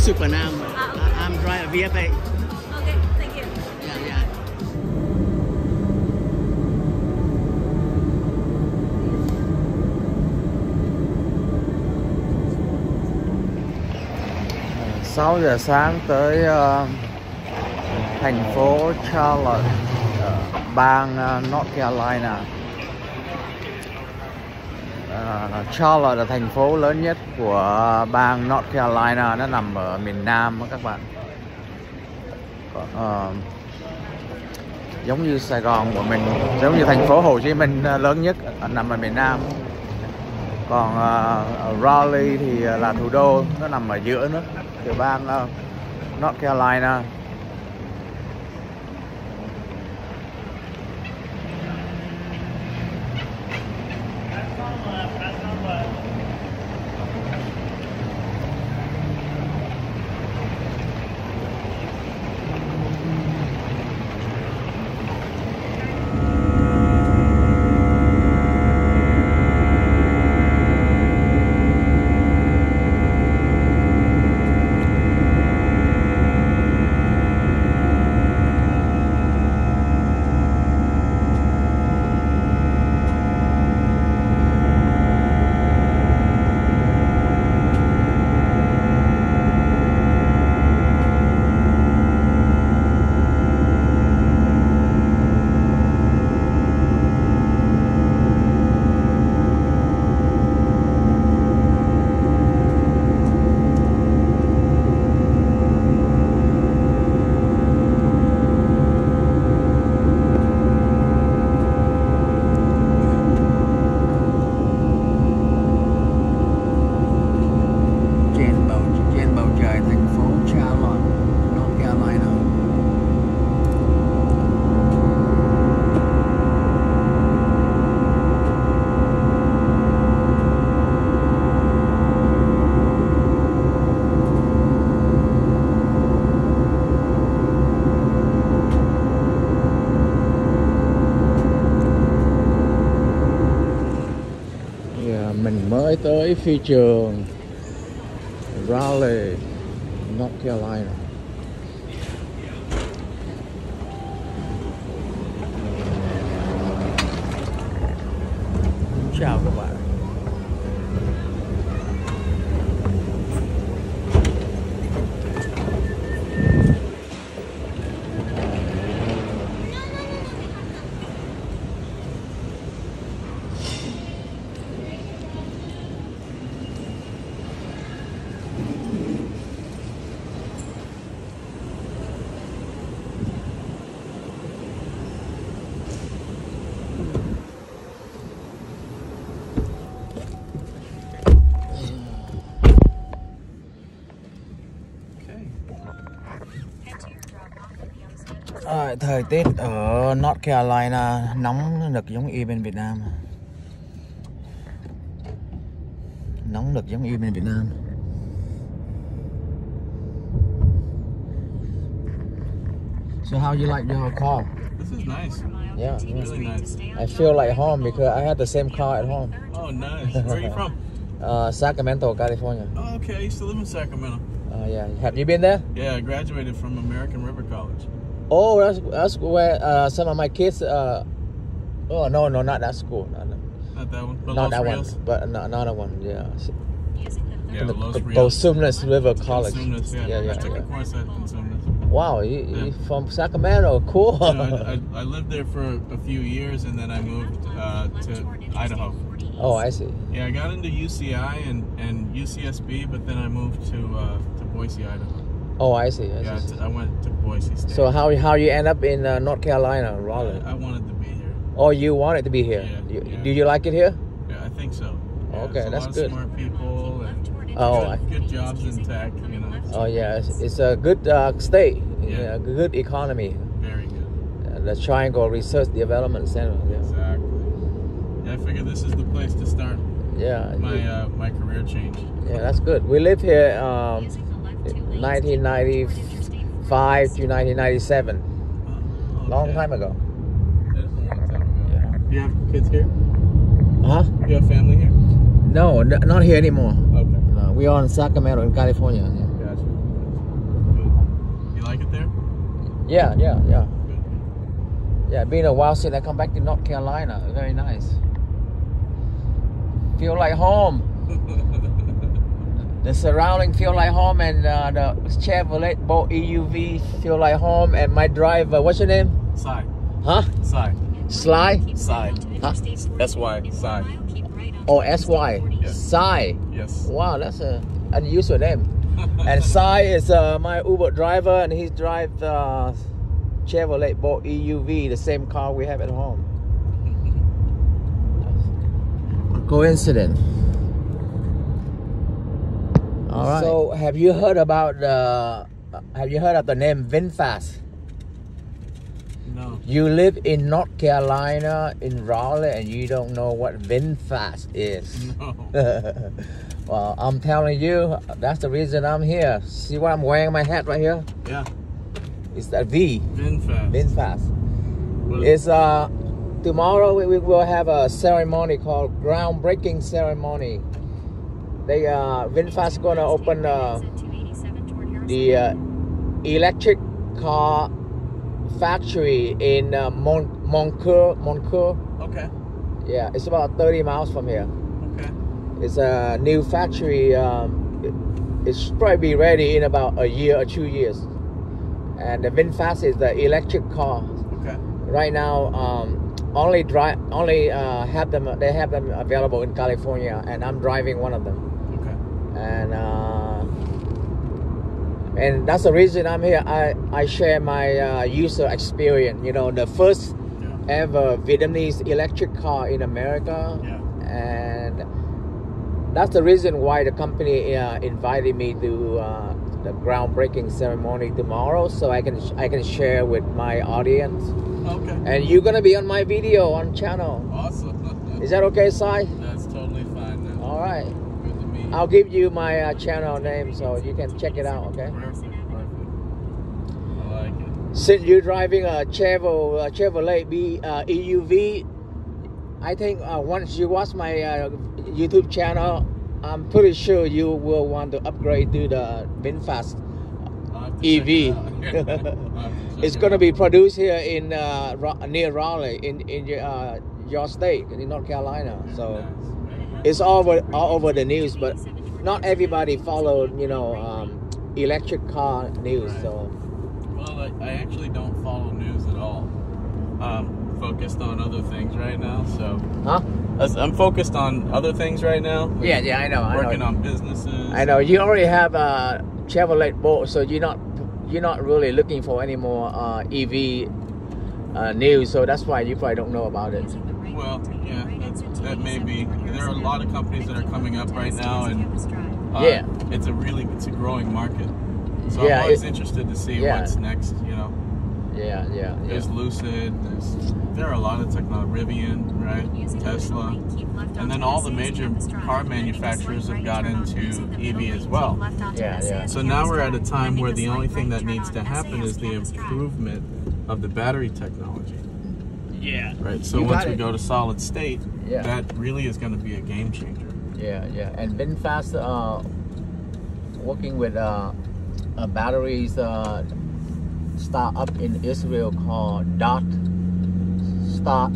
SuperNamn. I'm driver VFA. Okay, thank you. Yeah, yeah. Sáu giờ sáng tới thành phố Charlotte, bang North Carolina. Charlotte là thành phố lớn nhất của bang North Carolina, nó nằm ở miền Nam đó các bạn. Giống như Sài Gòn của mình, giống như thành phố Hồ Chí Minh lớn nhất nằm ở miền Nam. Còn Raleigh thì là thủ đô, nó nằm ở giữa nữa, từ bang North Carolina. Mình mới tới phi trường Raleigh, North Carolina. Chào các bạn. Thời tiết ở North Carolina nóng nực giống y bên Việt Nam. Nóng nực giống y bên Việt Nam. So how you like your car? This is nice. Yeah, It's really nice. I feel like home because I had the same car at home. Oh, nice. Where are you from? Sacramento, California. Oh, okay. I used to live in Sacramento. Yeah. Have you been there? Yeah, I graduated from American River College. Oh, that's where some of my kids. Oh no, not that school. Not that one. Not that Rios? one, but another one. Yeah. Yeah, Los Rios. Consumnes River College. Consumnes, yeah. I took a course at Consumnes. Wow, you from Sacramento? Cool. Yeah, I lived there for a few years, and then I moved to Idaho. Oh, I see. Yeah, I got into UCI and UCSB, but then I moved to Boise, Idaho. Oh, I see. I went to Boise State. So how you end up in North Carolina, Raleigh? I wanted to be here. Oh, you wanted to be here. Yeah. Do you like it here? Yeah, I think so. Yeah, Okay, that's good. Smart people and good jobs in tech, you know. Oh yeah, it's a good state. Yeah. Good economy. Very good. The Triangle Research Development Center. Yeah. Exactly. Yeah, I figured this is the place to start. Yeah. My career change. Yeah, that's good. We lived here 1995 to 1997. Okay. Long time ago. That is a long time ago. Yeah. Do you have kids here? Huh? Do you have family here? No, not here anymore. Okay. We are in Sacramento, in California. Yeah. Gotcha. like it there? Yeah. Yeah, been a while since I come back to North Carolina. Very nice. Feel like home. The surrounding feel like home, and the Chevrolet Bolt EUV feel like home. And my driver, what's your name? Sai. Huh? Sai. Sly? Sai. Huh? S-Y. Sai. Oh, S-Y. Yes. Sai. Yes. Wow, that's a unusual name. And Sai is my Uber driver, and he drives Chevrolet Bolt EUV, the same car we have at home. A coincidence. All right. So, have you heard of the name VinFast? No. You live in North Carolina, in Raleigh, and you don't know what VinFast is. No. Well, I'm telling you, that's the reason I'm here. See what I'm wearing my hat right here? Yeah. It's that V. VinFast. VinFast. It's tomorrow we will have a ceremony called groundbreaking ceremony. They VinFast gonna open the electric car factory in Moncur. Okay. Yeah, it's about 30 miles from here. Okay. It's a new factory. It's probably be ready in about a year or 2 years. And the VinFast is the electric car. Okay. Right now, only have them. They have them available in California, and I'm driving one of them. Okay. And that's the reason I'm here. I share my user experience. You know, the first ever Vietnamese electric car in America. Yeah. And that's the reason why the company invited me to the groundbreaking ceremony tomorrow, so I can share with my audience. Okay. And you're gonna be on my video on channel. Awesome. Is that okay, Sai? That's totally fine then. All right. Good to meet you. I'll give you my channel name so you can check it out. Okay. Perfect. I like it. Since you're driving a Chevrolet EUV, I think once you watch my YouTube channel, I'm pretty sure you will want to upgrade to the VinFast EV. It's going to be produced here in near Raleigh, in your state, in North Carolina. So it's all over the news, but not everybody followed, electric car news. Right. So. Well, I actually don't follow news at all. Focused on other things right now, so. Huh? I'm focused on other things right now. Yeah, I know. Working on businesses. I know. You already have a Chevrolet Bolt, so you're not really looking for any more EV news. So that's why you probably don't know about it. Well, yeah, that may be. There are a lot of companies that are coming up right now, and it's a growing market. So I'm always interested to see what's next. Yeah. There's Lucid. There are a lot of technology. Rivian, right? Tesla, and then all the major car manufacturers have got into EV as well. Yeah. So now we're at a time where the only thing that needs to happen is the improvement of the battery technology. Yeah. Right. So once we go to solid state, that really is going to be a game changer. Yeah. And VinFast working with batteries start up in Israel called Start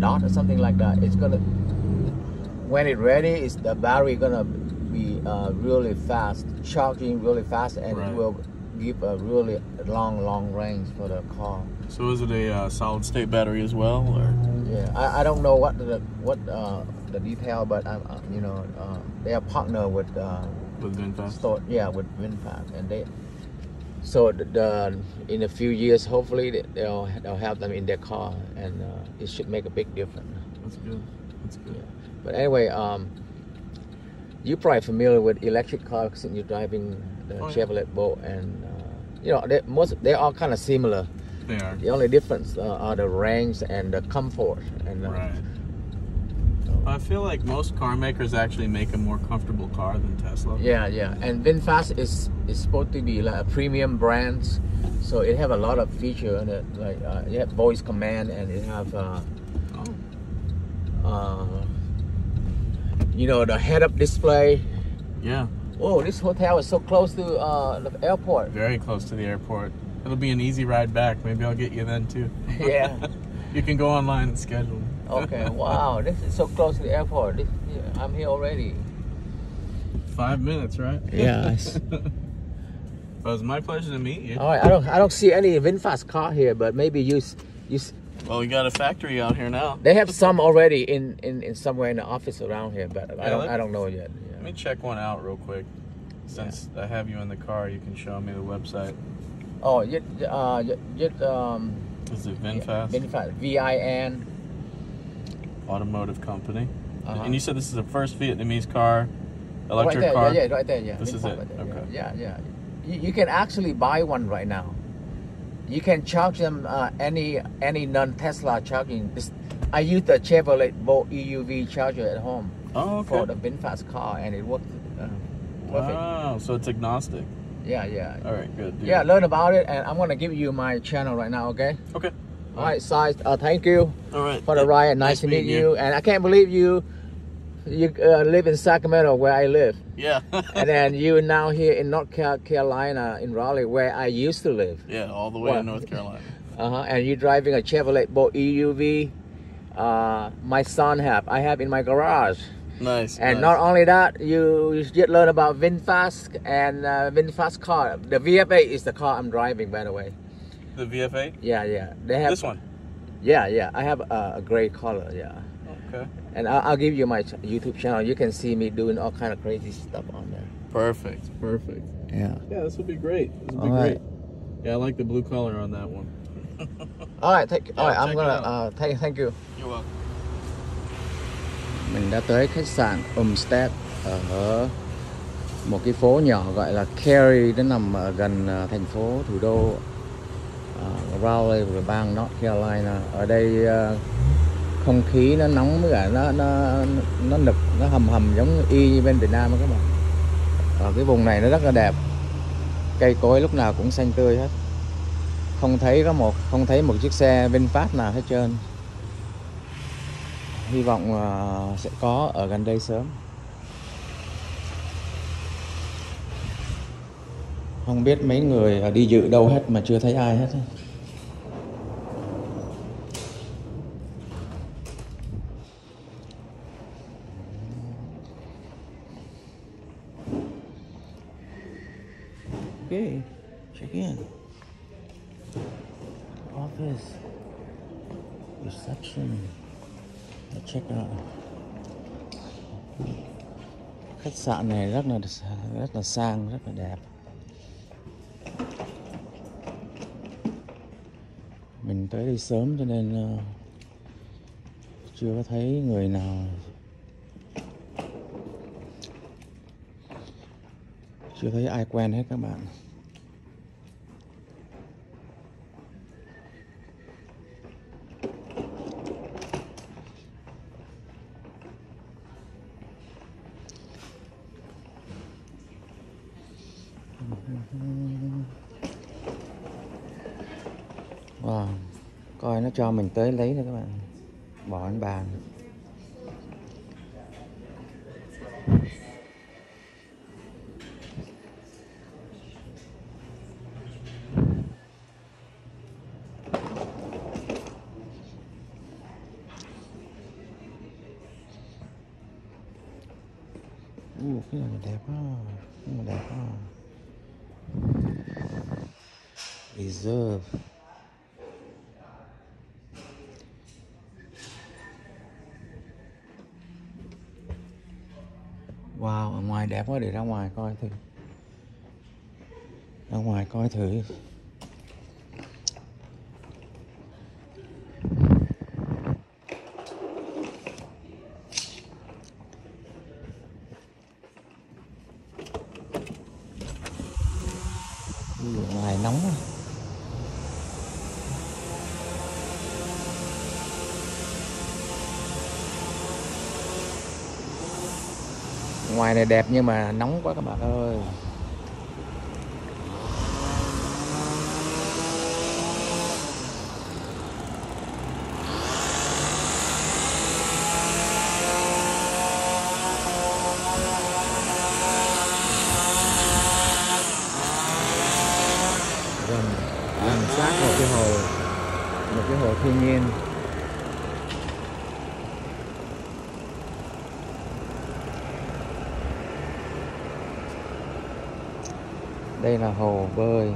Dot or something like that. It's gonna, when it's ready, the battery gonna be really fast, charging really fast, and it will give a really long range for the car. So is it a solid state battery as well, or? Yeah, I don't know what the detail, but they are partner with VinFast. With VinFast, and they. So in a few years, hopefully they'll have them in their car, and it should make a big difference. That's good. Yeah. But anyway, you're probably familiar with electric cars since you're driving the Chevrolet Bolt, and they are kind of similar. They are. The only difference are the range and the comfort. And right. I feel like most car makers actually make a more comfortable car than Tesla. Yeah. And VinFast is supposed to be like a premium brand, so it have a lot of feature in it. Like you have voice command, and it have the head-up display. Yeah. Oh, this hotel is so close to the airport. Very close to the airport. It'll be an easy ride back. Maybe I'll get you then too. Yeah. You can go online and schedule. Okay. Wow, this is so close to the airport. I'm here already. 5 minutes, right? Yes. Well, it's my pleasure to meet you. All right. I don't see any VinFast car here, but maybe you. Well, we got a factory out here now. They have some already in somewhere in the office around here, but I don't know yet. Yeah. Let me check one out real quick. Since I have you in the car, you can show me the website. Oh, Is it VinFast? VinFast, VIN. Automotive company. And you said this is the first Vietnamese car, electric right there, car? Yeah, right there, yeah. This is it, right there, okay. Yeah. You can actually buy one right now. You can charge them any non-Tesla charging. I use the Chevrolet Bolt EUV charger at home for the VinFast car, and it works perfect. Wow, so it's agnostic. Yeah. All right, good. Yeah, learn about it, and I'm gonna give you my channel right now, okay? Okay. All right, Sai, thank you for the ride. Nice to meet you. And I can't believe you live in Sacramento, where I live. Yeah. And then you're now here in North Carolina, in Raleigh, where I used to live. Yeah, all the way to North Carolina. And you're driving a Chevrolet Bolt EUV. My son I have in my garage. Nice. And not only that, you just learn about VinFast and VinFast car. The VF8 is the car I'm driving, by the way. The VF8? Yeah. They have this one? Yeah. I have a gray color, yeah. Okay. And I'll give you my YouTube channel. You can see me doing all kind of crazy stuff on there. Perfect. Yeah. Yeah, this will be great. Great. Yeah, I like the blue color on that one. All right, thank you. Yeah, All right, I'm gonna thank you. You're welcome. Mình đã tới khách sạn Umstead ở một cái phố nhỏ gọi là Cary, nó nằm ở gần thành phố thủ đô Raleigh của bang North Carolina. Ở đây không khí nó nóng với cả nó nực, nó hầm giống y như bên Việt Nam đó các bạn. Ở cái vùng này nó rất là đẹp, cây cối lúc nào cũng xanh tươi hết, không thấy một chiếc xe VinFast nào hết trơn. Hy vọng sẽ có ở gần đây sớm. Không biết mấy người đi dự đâu hết mà chưa thấy ai hết. Okay, check in. Office, reception. Check out. Khách sạn này rất là sang, rất là đẹp. Mình tới đây sớm cho nên chưa có thấy người nào, chưa thấy ai quen hết các bạn. Wow, coi nó cho mình tới lấy nữa các bạn, bỏ lên bàn. Cái này đẹp quá, cái này đẹp quá. Reserve. Wow, ở ngoài đẹp quá, để ra ngoài coi thử. Ra ngoài coi thử. Ngoài nóng quá. Ngoài này đẹp nhưng mà nóng quá các bạn ơi. sát một cái hồ thiên nhiên. Đây là hồ bơi.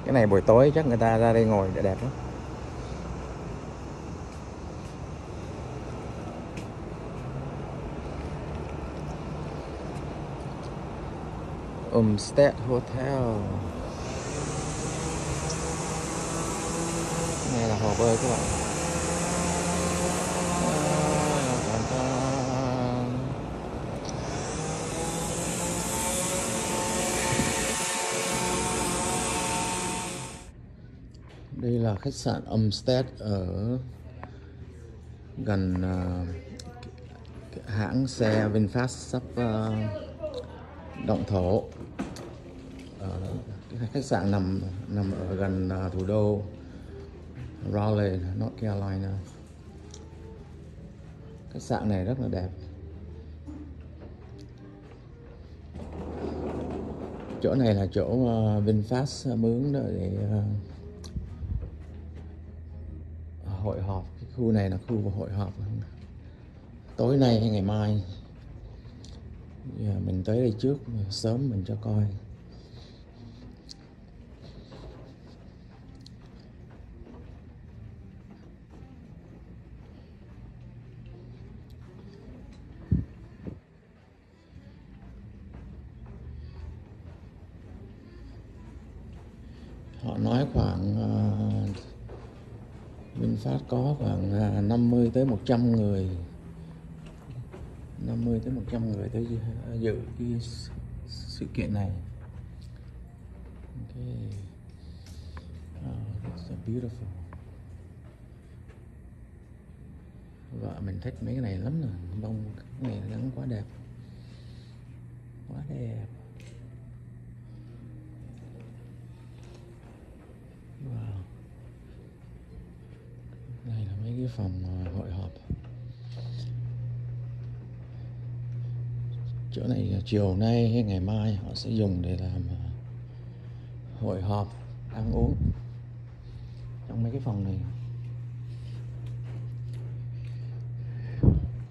Cái này buổi tối chắc người ta ra đây ngồi để đẹp lắm. Umstead Hotel. Này là hồ bơi các bạn. Đây là khách sạn Umstead ở gần hãng xe VinFast sắp động thổ. Cái khách sạn nằm ở gần thủ đô Raleigh, North Carolina. Khách sạn này rất là đẹp. Chỗ này là chỗ VinFast mướn để hội họp. Cái khu này là khu hội họp. Tối nay hay ngày mai mình tới đây trước sớm mình cho coi. Họ nói khoảng VinFast có khoảng 50 tới 100 người. 50 tới 100 người tới dự cái sự kiện này. Okay. Oh, it's so beautiful. Vợ mình thích mấy cái này lắm rồi. Bông cái này gắn quá đẹp. Quá đẹp. Wow. Đây là mấy cái phòng hội họp. Chỗ này chiều nay hay ngày mai họ sẽ dùng để làm hội họp, ăn uống trong mấy cái phòng này.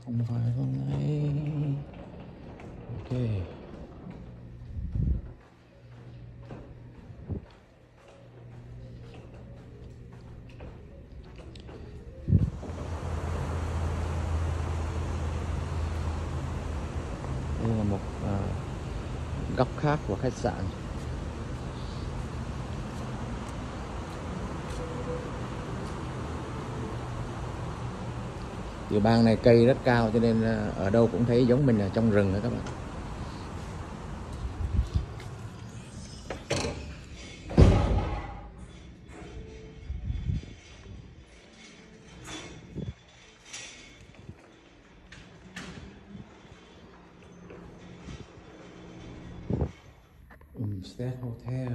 Không phải phòng này. Ok. Đây là một góc khác của khách sạn. Tiểu bang này cây rất cao cho nên ở đâu cũng thấy giống mình là trong rừng đó các bạn. Umstead Hotel.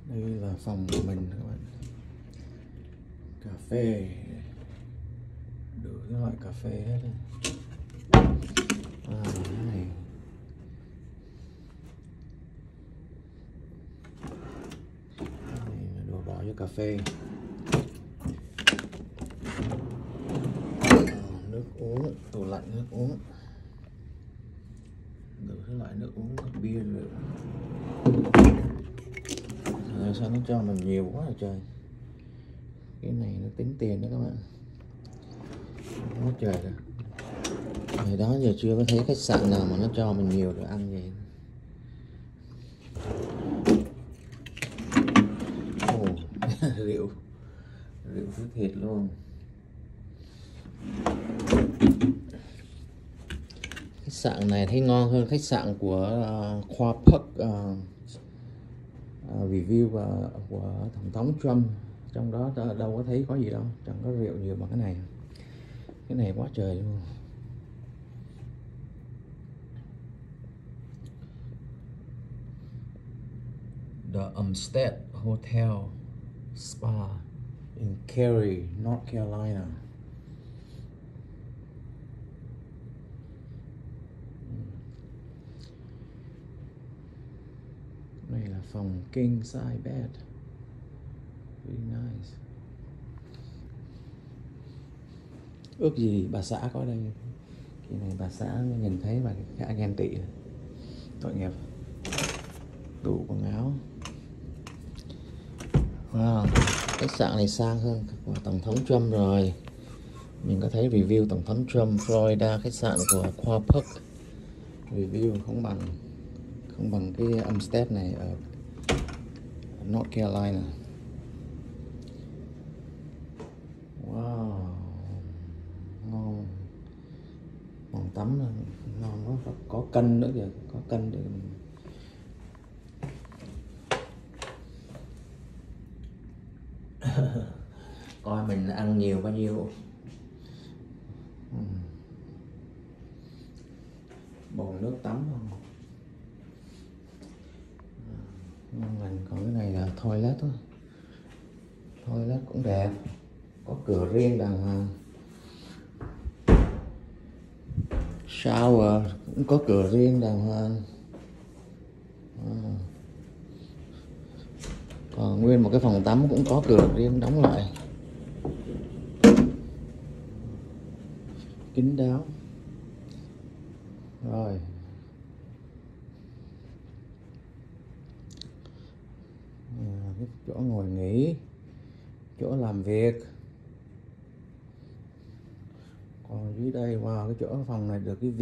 Đây là phòng của mình các bạn. Cà phê, đủ các loại cà phê hết. Cái này là đồ bỏ cho cà phê. Nước uống, tủ lạnh nước uống, đủ các loại nước uống, các bia rượu. Sao nó cho mình nhiều quá rồi trời. Cái này nó tính tiền đó các bạn. Quá trời rồi. Hồi đó giờ chưa có thấy khách sạn nào mà nó cho mình nhiều đồ ăn vậy. Rượu thứ thịt luôn. Khách sạn này thấy ngon hơn khách sạn của khoa Park review của Tổng thống Trump. Trong đó đâu có thấy có gì đâu, chẳng có rượu nhiều bằng cái này. Cái này quá trời luôn. the Umstead Hotel Spa in Cary, North Carolina. Đây là phòng king size bed. Very nice. Ước gì bà xã có đây. Kỳ này bà xã nhìn thấy mà gã ghen tị. Tội nghiệp. Tủ quần áo. Wow, khách sạn này sang hơn của Tổng thống Trump rồi. Mình có thấy review Tổng thống Trump Florida, khách sạn của Khoa Park. Review không bằng cái Umstead này ở North Carolina. Wow, ngon. Phòng tắm ngon quá, có canh nữa kìa, có canh để mình coi mình ăn nhiều bao nhiêu. Bồn nước tắm không? Ngon lành. Còn cái này là toilet đó. Toilet cũng đẹp, có cửa riêng đàng hoàng. Shower cũng có cửa riêng đàng hoàng. Còn nguyên một cái phòng tắm cũng có cửa riêng đóng lại. Kín đáo. Rồi. Cái chỗ ngồi nghỉ, chỗ làm việc. Còn dưới đây, wow, cái chỗ phòng này được cái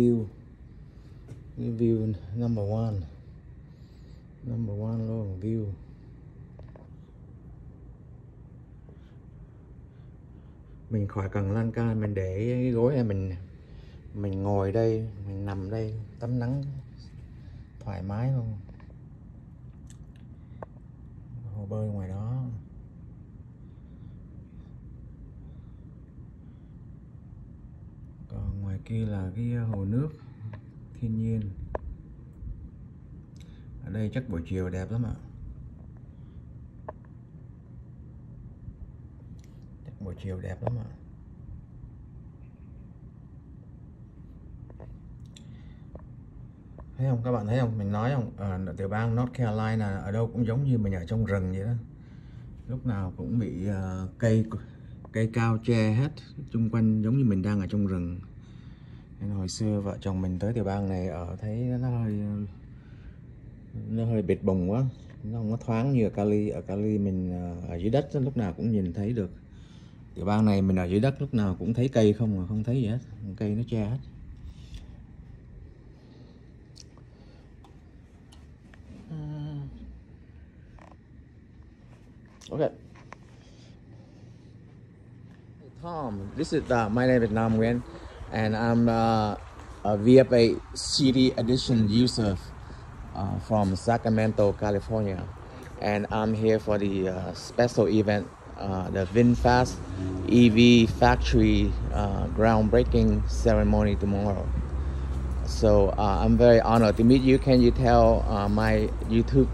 view number one luôn, view. Mình khỏi cần lan can, mình để cái gối này, mình ngồi đây, mình nằm đây tắm nắng thoải mái luôn. Hồ bơi ngoài đó. Còn ngoài kia là cái hồ nước thiên nhiên. Ở đây chắc buổi chiều đẹp lắm ạ. Chắc buổi chiều đẹp lắm ạ. Thấy không, các bạn thấy không? Mình nói không, ở tiểu bang North Carolina ở đâu cũng giống như mình ở trong rừng vậy đó. Lúc nào cũng bị cây cao che hết, chung quanh giống như mình đang ở trong rừng. Nên hồi xưa vợ chồng mình tới tiểu bang này ở thấy nó hơi bệt bùng quá, nó không có thoáng như ở Cary. Ở Cary mình ở dưới đất lúc nào cũng nhìn thấy được. Tiểu bang này mình ở dưới đất lúc nào cũng thấy cây không mà không thấy gì hết, cây nó che hết. Okay. Tom, this is my name is Nam Nguyen, and I'm a VF8 CD edition user from Sacramento, California, and I'm here for the special event, the VinFast EV Factory groundbreaking ceremony tomorrow. So I'm very honored to meet you. Can you tell my YouTube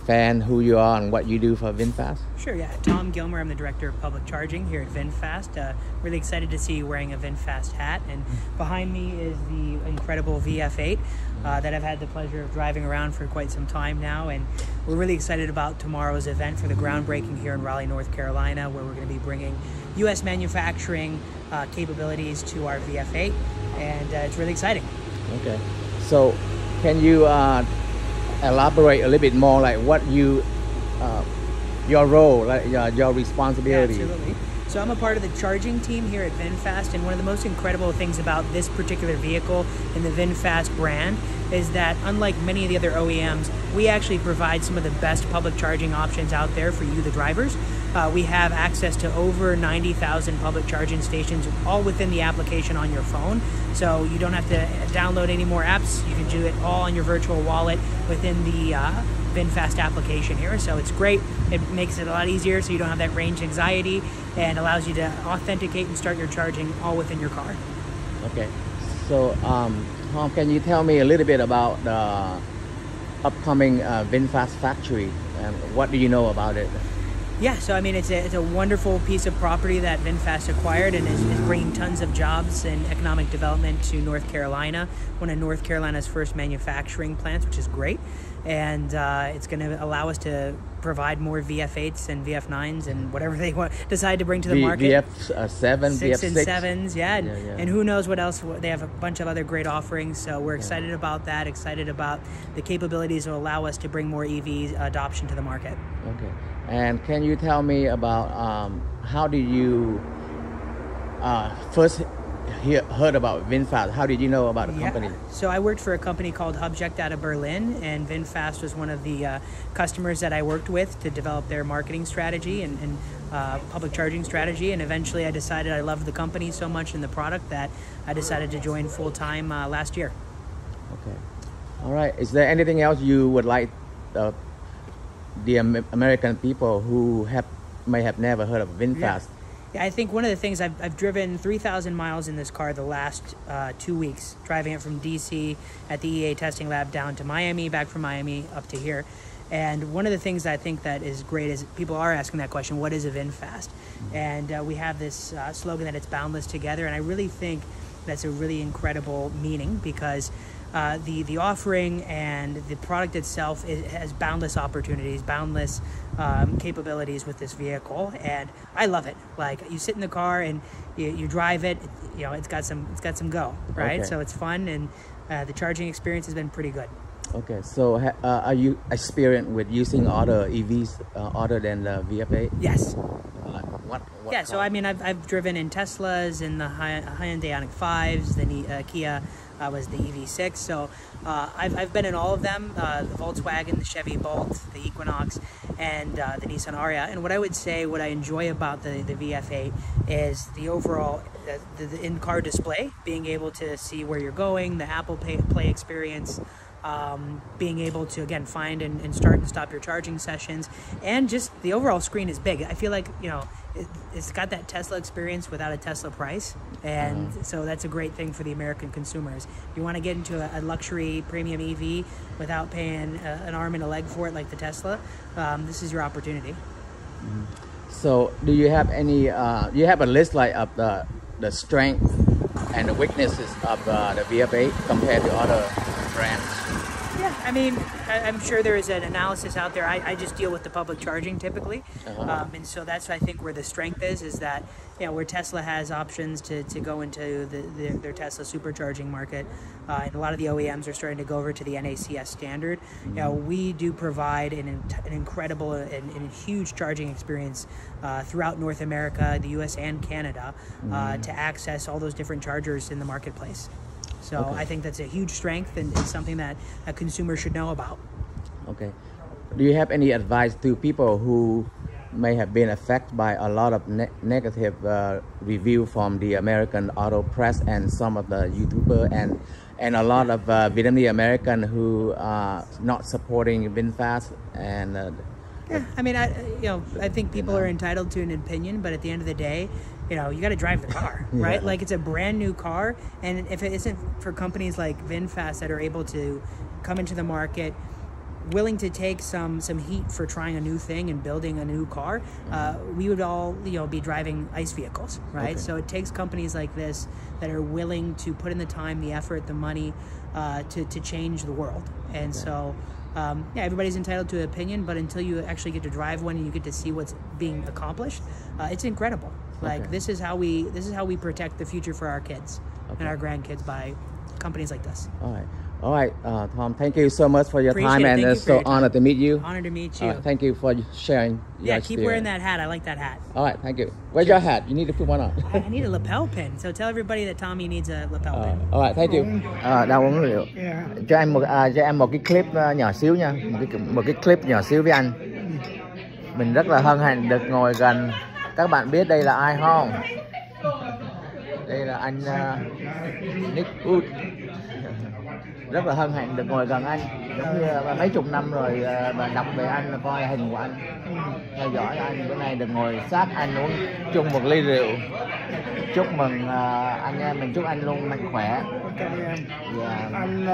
fan who you are and what you do for VinFast? Sure, yeah. Tom Gilmer, I'm the Director of Public Charging here at VinFast. Really excited to see you wearing a VinFast hat. And behind me is the incredible VF8 that I've had the pleasure of driving around for quite some time now. And we're really excited about tomorrow's event for the groundbreaking here in Raleigh, North Carolina, where we're going to be bringing U.S. manufacturing capabilities to our VF8. And it's really exciting. Okay. So can you elaborate a little bit more, like what your role, like your responsibility? Yeah, absolutely. So I'm a part of the charging team here at VinFast, and one of the most incredible things about this particular vehicle in the VinFast brand is that, unlike many of the other OEMs, we actually provide some of the best public charging options out there for you, the drivers. We have access to over 90,000 public charging stations, all within the application on your phone. So you don't have to download any more apps. You can do it all on your virtual wallet within the VinFast application here. So it's great. It makes it a lot easier so you don't have that range anxiety, and allows you to authenticate and start your charging all within your car. Okay. So Tom, can you tell me a little bit about upcoming VinFast factory. What do you know about it? Yeah, so I mean, it's a wonderful piece of property that VinFast acquired and is bringing tons of jobs and economic development to North Carolina, one of North Carolina's first manufacturing plants, which is great. And it's going to allow us to provide more VF8s and VF9s and whatever they decide to bring to the market. VF7, Six VF6. and 7s, yeah. And who knows what else. They have a bunch of other great offerings, so we're excited about that, excited about the capabilities to allow us to bring more EV adoption to the market. Okay. And can you tell me about how did you first heard about VinFast? How did you know about the company? So I worked for a company called Hubject out of Berlin, and VinFast was one of the customers that I worked with to develop their marketing strategy and public charging strategy. And eventually I decided I loved the company so much and the product that I decided to join full-time last year. Okay. All right. Is there anything else you would like the American people who may have never heard of VinFast? Yeah, I think one of the things, I've driven 3,000 miles in this car the last 2 weeks, driving it from DC at the EA testing lab down to Miami, back from Miami up to here. And one of the things I think that is great is people are asking that question, what is a VinFast? And we have this slogan that it's boundless together, and I really think that's a really incredible meaning, because the offering and the product itself has boundless opportunities, boundless capabilities with this vehicle, and I love it. Like, you sit in the car and you drive it, you know, it's got some go, right? Okay. So it's fun, and the charging experience has been pretty good. Okay, so are you experienced with using other EVs other than the VF8? Yes. What Yeah, so I mean, I've driven in Teslas, in the Hyundai Ioniq 5s, the Kia was the EV6. So I've been in all of them, the Volkswagen, the Chevy Bolt, the Equinox, and the Nissan Ariya. And what I would say, what I enjoy about the VF8 is the overall, the in-car display, being able to see where you're going, the Apple Play experience, being able to, again, find and start and stop your charging sessions, and just the overall screen is big. I feel like, you know, it's got that Tesla experience without a Tesla price, and so that's a great thing for the American consumers. If you want to get into a luxury premium EV without paying an arm and a leg for it like the Tesla, this is your opportunity. So do you have any, you have a list like of the strength and the weaknesses of the VF8 compared to other brands? Yeah, I mean, I'm sure there is an analysis out there. I just deal with the public charging typically, and so that's, I think, where the strength is that, you know, where Tesla has options to go into their Tesla supercharging market, and a lot of the OEMs are starting to go over to the NACS standard. You know, we do provide an incredible and huge charging experience throughout North America, the US and Canada, to access all those different chargers in the marketplace. So I think that's a huge strength, and it's something that a consumer should know about. Okay. Do you have any advice to people who may have been affected by a lot of negative review from the American auto press and some of the YouTubers and a lot of Vietnamese American who are not supporting VinFast and yeah, I mean, I think people are entitled to an opinion, but at the end of the day, you know, you got to drive the car, right? Like, it's a brand new car, and if it isn't for companies like VinFast that are able to come into the market, willing to take some heat for trying a new thing and building a new car, we would all, you know, be driving ICE vehicles, right? So it takes companies like this that are willing to put in the time, the effort, the money to change the world. And so yeah, everybody's entitled to an opinion, but until you actually get to drive one and you get to see what's being accomplished, it's incredible. Like, this is how we protect the future for our kids and our grandkids, by companies like this. All right, Tom, thank you so much for your time, and it's so honored to meet you. Honored to meet you. Thank you for sharing your experience. Keep wearing that hat. I like that hat. All right, thank you. Where's your hat? You need to put one on. I need a lapel pin. So tell everybody that Tommy needs a lapel pin. All right, thank you. Đâu uống rượu. Cho em một cái clip nhỏ xíu nha, một cái clip nhỏ xíu với anh. Mình rất là hân hạnh được ngồi gần. Các bạn biết đây là ai không? Đây là anh Nick Wood. Rất là hân hạnh được ngồi gần anh, giống như mấy chục năm rồi và đọc về anh, coi hình của anh, theo dõi anh, bữa nay được ngồi sát anh uống chung một ly rượu Chúc mừng anh em mình, chúc anh luôn mạnh khỏe. Cảm ơn em. Yeah. Anh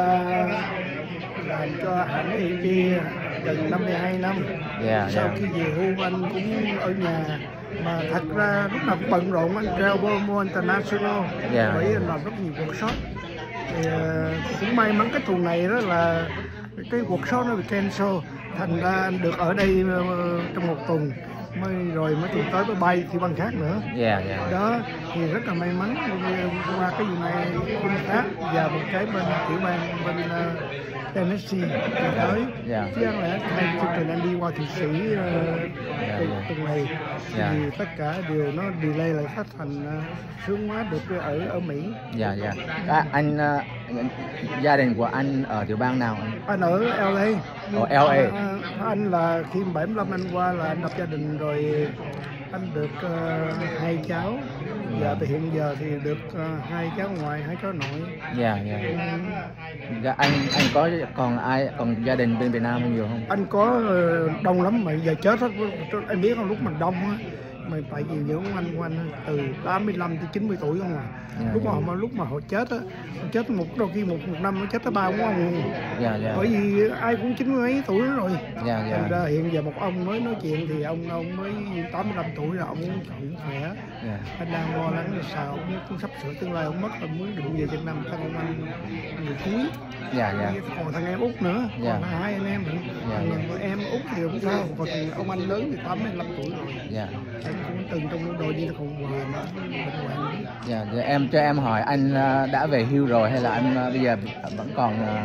làm cho hãng EV gần 52 năm. Sau khi về hưu anh cũng ở nhà, mà thật ra lúc nào cũng bận rộn. Anh travel international, bởi anh làm rất nhiều workshop. Thì cũng may mắn cái tuần này đó là cái workshop nó bị cancel, thành ra anh được ở đây trong một tuần, rồi mới tuần tới mới bay thì bằng khác nữa. Đó thì rất là may mắn qua cái vụ này VinFast và một cái bên tiểu bang bên Tennessee tới. Chứ không lẽ hai chương trình anh đi qua Thụy Sĩ tuần này thì tất cả đều nó delay lại phát thành sướng quá được ở Mỹ. Anh gia đình của anh ở tiểu bang nào? Anh ở LA. LA. Anh là khi 75 anh qua là anh lập gia đình rồi, anh được 2 cháu và từ hiện giờ thì được 2 cháu ngoài, 2 cháu nội. Anh có còn gia đình bên Việt Nam hay nhiều không? Anh có đông lắm mà giờ chết hết. Em biết không, lúc mình đông á, mà tại vì những anh của anh từ 85 tới 90 tuổi không à. Lúc mà họ chết á, chết đôi khi một năm nó chết tới 3 ông luôn. Bởi vì ai cũng 90 mấy tuổi rồi. Thành ra hiện giờ một ông mới nói chuyện thì ông mới 85 tuổi rồi, ông cũng khỏe. Anh đang lo lắng là sao ông cũng sắp sửa tương lai ông mất, ông muốn định về Việt Nam thằng ông anh người cuối. Còn thằng em út nữa, còn 2 anh em nữa. Em út thì không sao, còn ông anh lớn thì 85 tuổi rồi. Anh cũng từng trong đội như là còn em cho em hỏi, anh đã về hưu rồi hay là anh bây giờ vẫn còn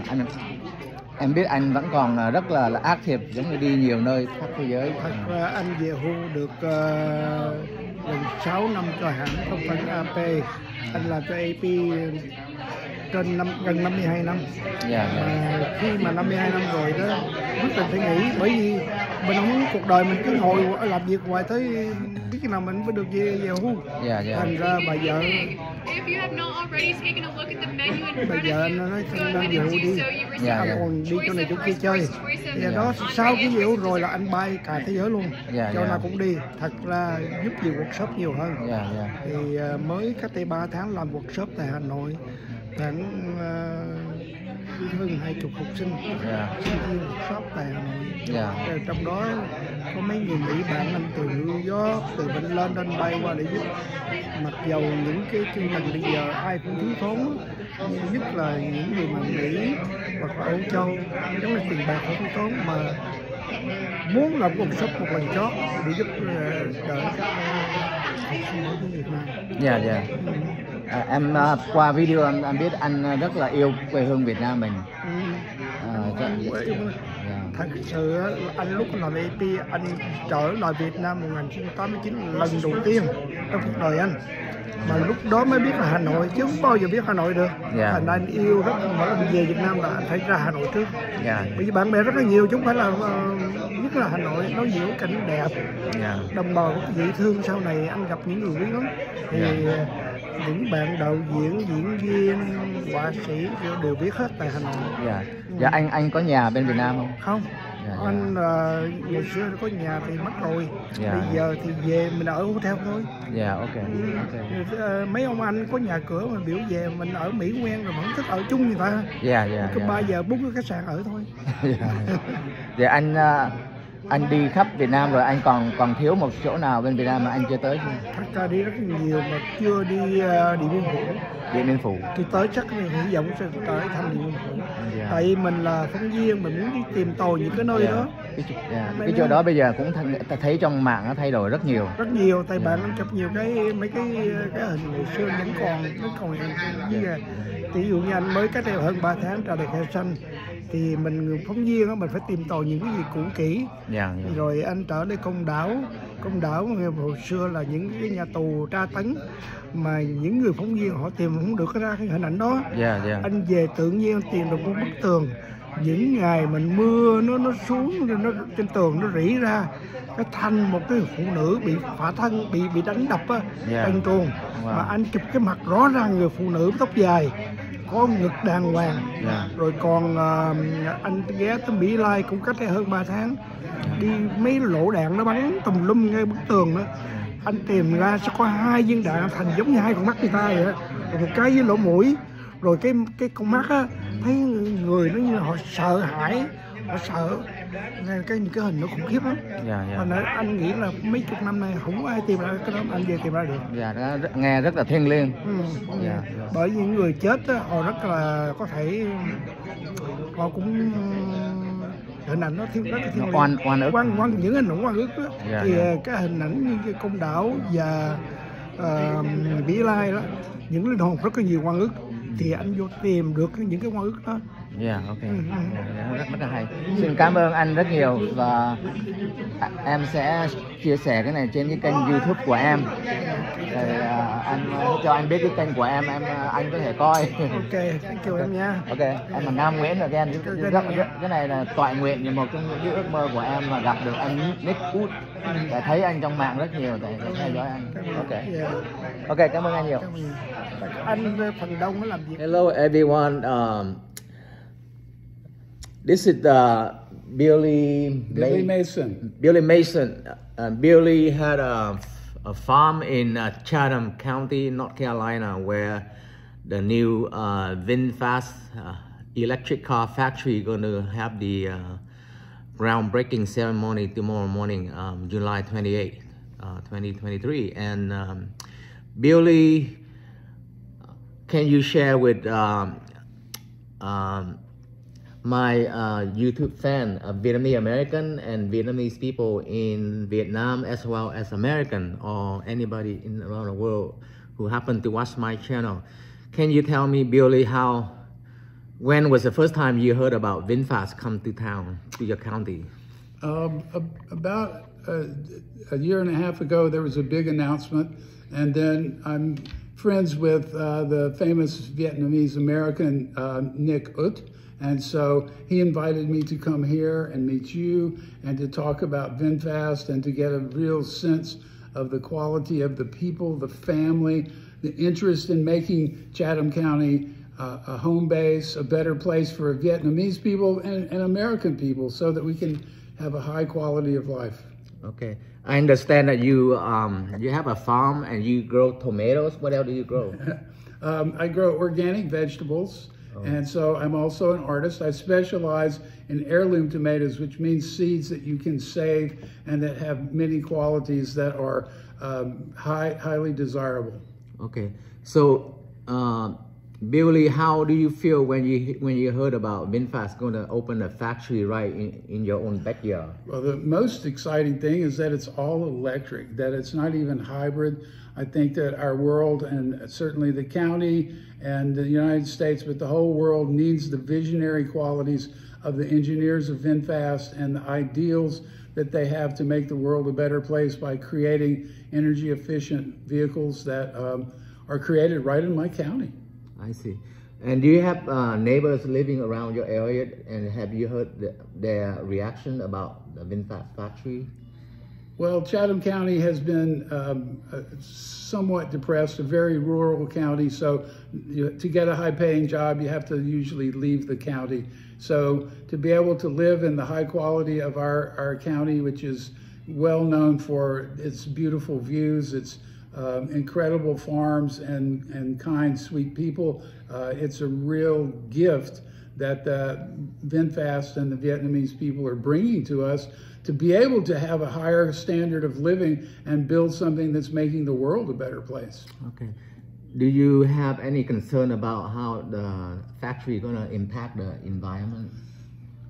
em biết anh vẫn còn rất là active, giống như đi nhiều nơi khắp thế giới. Thật ra anh về hưu được gần 6 năm cho hãng không phải AP. Anh làm cho AP trên gần 52 năm. Mà khi mà 52 năm rồi đó, quyết định phải nghỉ, bởi vì mình không muốn cuộc đời mình cứ ngồi làm việc hoài tới biết khi nào mình mới được về hưu. Thành ra bà vợ anh nói nên về hưu đi, anh còn đi chỗ này chỗ kia chơi. Thì đó sau cái về hưu rồi là anh bay cả thế giới luôn, chỗ nào cũng đi. Thật ra giúp nhiều workshop nhiều hơn. Thì mới cách đây 3 tháng làm workshop tại Hà Nội, khoảng hơn 20 học sinh sinh viên workshop tại Hà Nội. Trong đó có mấy người Mỹ bạn anh từ New York, từ bên London bay qua để giúp. Mặc dầu những cái chương trình bây giờ ai cũng thiếu thốn, nhất là những người mà Mỹ hoặc là Âu Châu, giống như tiền bạc không thiếu thốn, mà muốn làm workshop một lần chót để giúp đỡ các học sinh ở Việt Nam. Em qua video em biết anh rất là yêu quê hương Việt Nam mình. Thật sự anh lúc làm AP anh trở lại Việt Nam 1989 lần đầu tiên trong cuộc đời anh, mà lúc đó mới biết là Hà Nội, chứ không bao giờ biết Hà Nội được. Thành ra anh yêu rất, mỗi lần về Việt Nam là anh phải ra Hà Nội trước. Bởi vì bạn bè rất là nhiều, chứ không phải là nhất là Hà Nội nó nhiều cảnh đẹp, đồng bào dễ thương. Sau này anh gặp những người quý lắm, thì những bạn đạo diễn, diễn viên, họa sĩ đều biết hết tại Hà Nội. Anh có nhà bên Việt Nam không? Không. Anh ngày xưa có nhà thì mất rồi. Bây giờ thì về mình ở hotel thôi. Mấy ông anh có nhà cửa mà biểu về mình ở Mỹ quen rồi, vẫn thích ở chung người ta. Cứ 3 giờ book cái khách sạn ở thôi. Anh đi khắp Việt Nam rồi, anh còn thiếu một chỗ nào bên Việt Nam mà anh chưa tới chưa? Thật ra đi rất nhiều mà chưa đi Điện Biên Phủ. Thì tới chắc thì hy vọng sẽ tới thăm Điện Biên Phủ. Tại mình là phóng viên, mình muốn đi tìm tòi những cái nơi đó. Cái chỗ đó bây giờ cũng thấy trong mạng nó thay đổi rất nhiều. Rất nhiều, tại bạn anh chụp nhiều mấy cái hình ngày xưa vẫn còn ví dụ như anh mới cách đây hơn 3 tháng ra được heo xanh, thì mình người phóng viên đó, mình phải tìm tòi những cái gì cũ kỹ. Rồi anh trở đến Công đảo hồi xưa là những cái nhà tù tra tấn, mà những người phóng viên họ tìm không được ra cái hình ảnh đó. Anh về tự nhiên tìm được một bức tường, những ngày mình mưa nó xuống, nó trên tường nó rỉ ra cái thanh một cái phụ nữ bị phá thân, bị đánh đập á, trần truồng. Mà anh chụp cái mặt rõ ràng người phụ nữ tóc dài, có ngực đàng hoàng. Rồi còn anh ghé tới Mỹ Lai cũng cách đây hơn 3 tháng, đi mấy lỗ đạn nó bắn tùm lum ngay bức tường đó. anh tìm ra sẽ có 2 viên đạn thành giống như 2 con mắt người ta vậy, rồi một cái với lỗ mũi, rồi cái con mắt á thấy người nó như họ sợ hãi, họ sợ những cái hình nó khủng khiếp lắm. Mà anh nghĩ là mấy chục năm nay không có ai tìm ra cái đó, anh về tìm ra được. Nó nghe rất là thiêng liêng. Bởi vì những người chết á, họ rất là có thể họ cũng hình ảnh nó rất là thiêng liêng, những hình ảnh oan ức đó. Thì cái hình ảnh như cái Công Đảo và Vĩ Lai đó, những linh hồn rất là nhiều oan ức, thì anh vô tìm được những cái oan ức đó. Rất là hay. Xin cảm ơn anh rất nhiều, và em sẽ chia sẻ cái này trên cái kênh YouTube của em. Rồi anh cho anh biết cái kênh của em anh có thể coi. Thank you em nha. Em là Nam Nguyễn rồi em. Cái này là toại nguyện, như một trong những cái ước mơ của em là gặp được anh Nick Wood. Để thấy anh trong mạng rất nhiều, để theo dõi anh. Cảm ơn anh nhiều. Anh về phần đông nó làm gì? Hello everyone. This is Billy Mason. Billy Mason. Billy had a farm in Chatham County, North Carolina, where the new VinFast electric car factory going to have the groundbreaking ceremony tomorrow morning, July 28th, 2023. And Billy, can you share with my YouTube fan, Vietnamese American and Vietnamese people in Vietnam, as well as American or anybody around the world who happen to watch my channel? Can you tell me, Billy, when was the first time you heard about VinFast come to town, to your county? About a year and a half ago, there was a big announcement, and then I'm friends with the famous Vietnamese American Nick Ut. And so he invited me to come here and meet you and to talk about VinFast and to get a real sense of the quality of the people, the family, the interest in making Chatham County a home base, a better place for Vietnamese people and American people, so that we can have a high quality of life. Okay. I understand that you have a farm and you grow tomatoes. What else do you grow? I grow organic vegetables. And so I'm also an artist. I specialize in heirloom tomatoes, which means seeds that you can save and that have many qualities that are highly desirable. Okay. So, Billy, how do you feel when you heard about VinFast going to open a factory right in your own backyard? Well, the most exciting thing is that it's all electric, that it's not even hybrid. I think that our world, and certainly the county and the United States, but the whole world, needs the visionary qualities of the engineers of VinFast and the ideals that they have to make the world a better place by creating energy efficient vehicles that are created right in my county. I see. And do you have neighbors living around your area, and have you heard their reaction about the VinFast factory? Well, Chatham County has been somewhat depressed, a very rural county, so to get a high-paying job, you have to usually leave the county. So to be able to live in the high quality of our county, which is well known for its beautiful views, its incredible farms and kind, sweet people, it's a real gift that VinFast and the Vietnamese people are bringing to us, to be able to have a higher standard of living and build something that's making the world a better place. Okay. Do you have any concern about how the factory is going to impact the environment?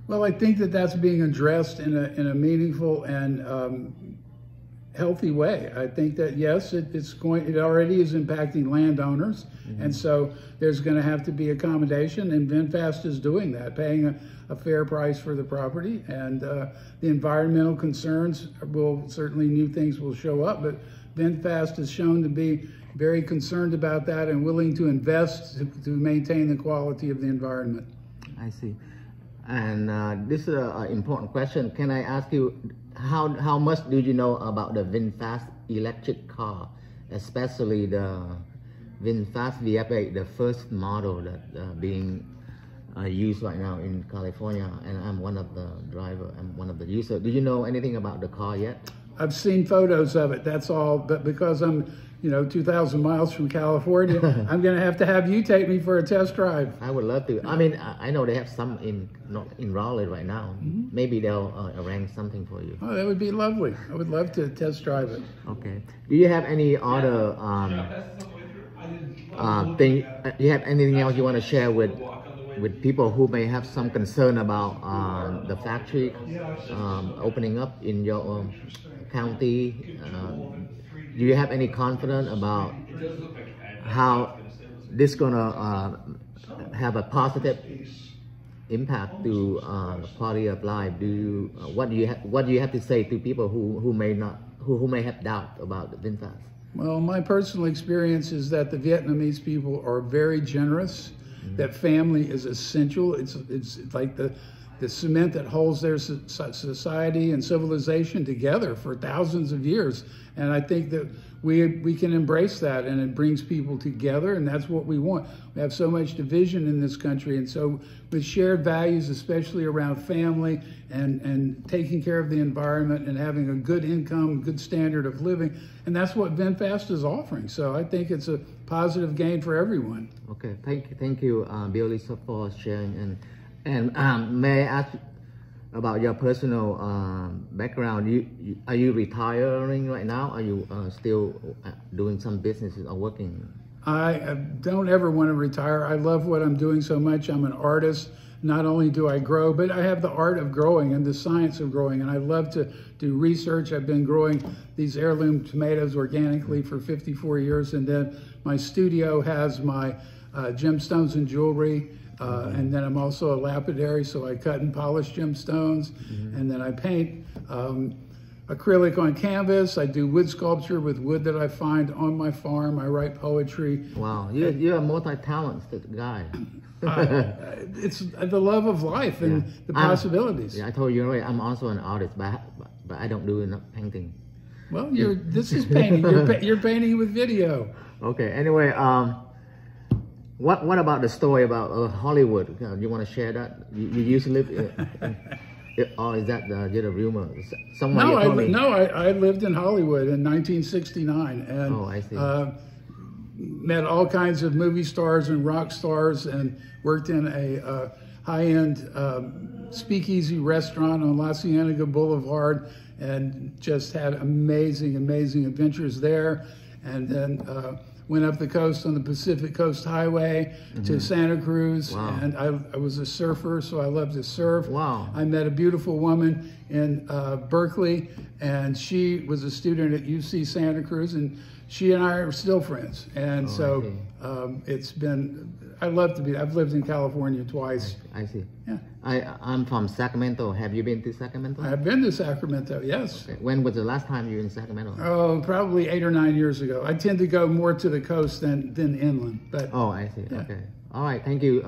Well, I think that that's being addressed in a meaningful and healthy way. I think that yes, it already is impacting landowners, and so there's going to have to be accommodation, and VinFast is doing that, paying a fair price for the property, and the environmental concerns will certainly, new things will show up, but VinFast is shown to be very concerned about that and willing to invest to maintain the quality of the environment. I see. And this is an important question. Can I ask you, how much do you know about the VinFast electric car, especially the VinFast VF8, the first model that being used right now in California, and I'm one of the drivers, I'm one of the users. Do you know anything about the car yet? I've seen photos of it, that's all. But because I'm, 2,000 miles from California, I'm going to have you take me for a test drive. I would love to. I mean, I know they have some in Raleigh right now. Maybe they'll arrange something for you. Oh, that would be lovely. I would love to test drive it. Okay. Do you have any other thing? Do you have anything else you want to share with people who may have some concern about the factory opening up in your county? Do you have any confidence about how this gonna have a positive impact to the quality of life? What do you have to say to people who may have doubt about VinFast? Well, my personal experience is that the Vietnamese people are very generous. That family is essential. It's like the cement that holds their society and civilization together for thousands of years. And I think that we can embrace that, and it brings people together, and that's what we want. We have so much division in this country, and so with shared values, especially around family and taking care of the environment and having a good income, good standard of living, and that's what VinFast is offering. So I think it's a positive gain for everyone. Okay, thank you, Billy, for sharing. And may I ask about your personal background? Are you retiring right now? Are you still doing some businesses or working? I don't ever want to retire. I love what I'm doing so much. I'm an artist. Not only do I grow, but I have the art of growing and the science of growing. And I love to do research. I've been growing these heirloom tomatoes organically for 54 years. And then my studio has my gemstones and jewelry. And then I'm also a lapidary, so I cut and polish gemstones. And then I paint acrylic on canvas. I do wood sculpture with wood that I find on my farm. I write poetry. Wow, you're a multi-talented guy. It's the love of life and the possibilities. I told you already, I'm also an artist, but I don't do enough painting. Well, this is painting. You're painting with video. Okay. Anyway, what about the story about Hollywood? You want to share that? You used to live or is that just a rumor? I lived in Hollywood in 1969, and I see. Met all kinds of movie stars and rock stars, and worked in a high-end speakeasy restaurant on La Cienega Boulevard, and just had amazing adventures there. And then went up the coast on the Pacific Coast Highway to Santa Cruz. Wow. And I was a surfer, so I loved to surf. Wow. I met a beautiful woman in Berkeley, and she was a student at UC Santa Cruz, and she and I are still friends. And it's been, I've lived in California twice. I see. Yeah. I'm from Sacramento. Have you been to Sacramento? I've been to Sacramento, yes. Okay. When was the last time you were in Sacramento? Oh, probably 8 or 9 years ago. I tend to go more to the coast than inland. But oh, I see. Yeah. Okay. All right. Thank you,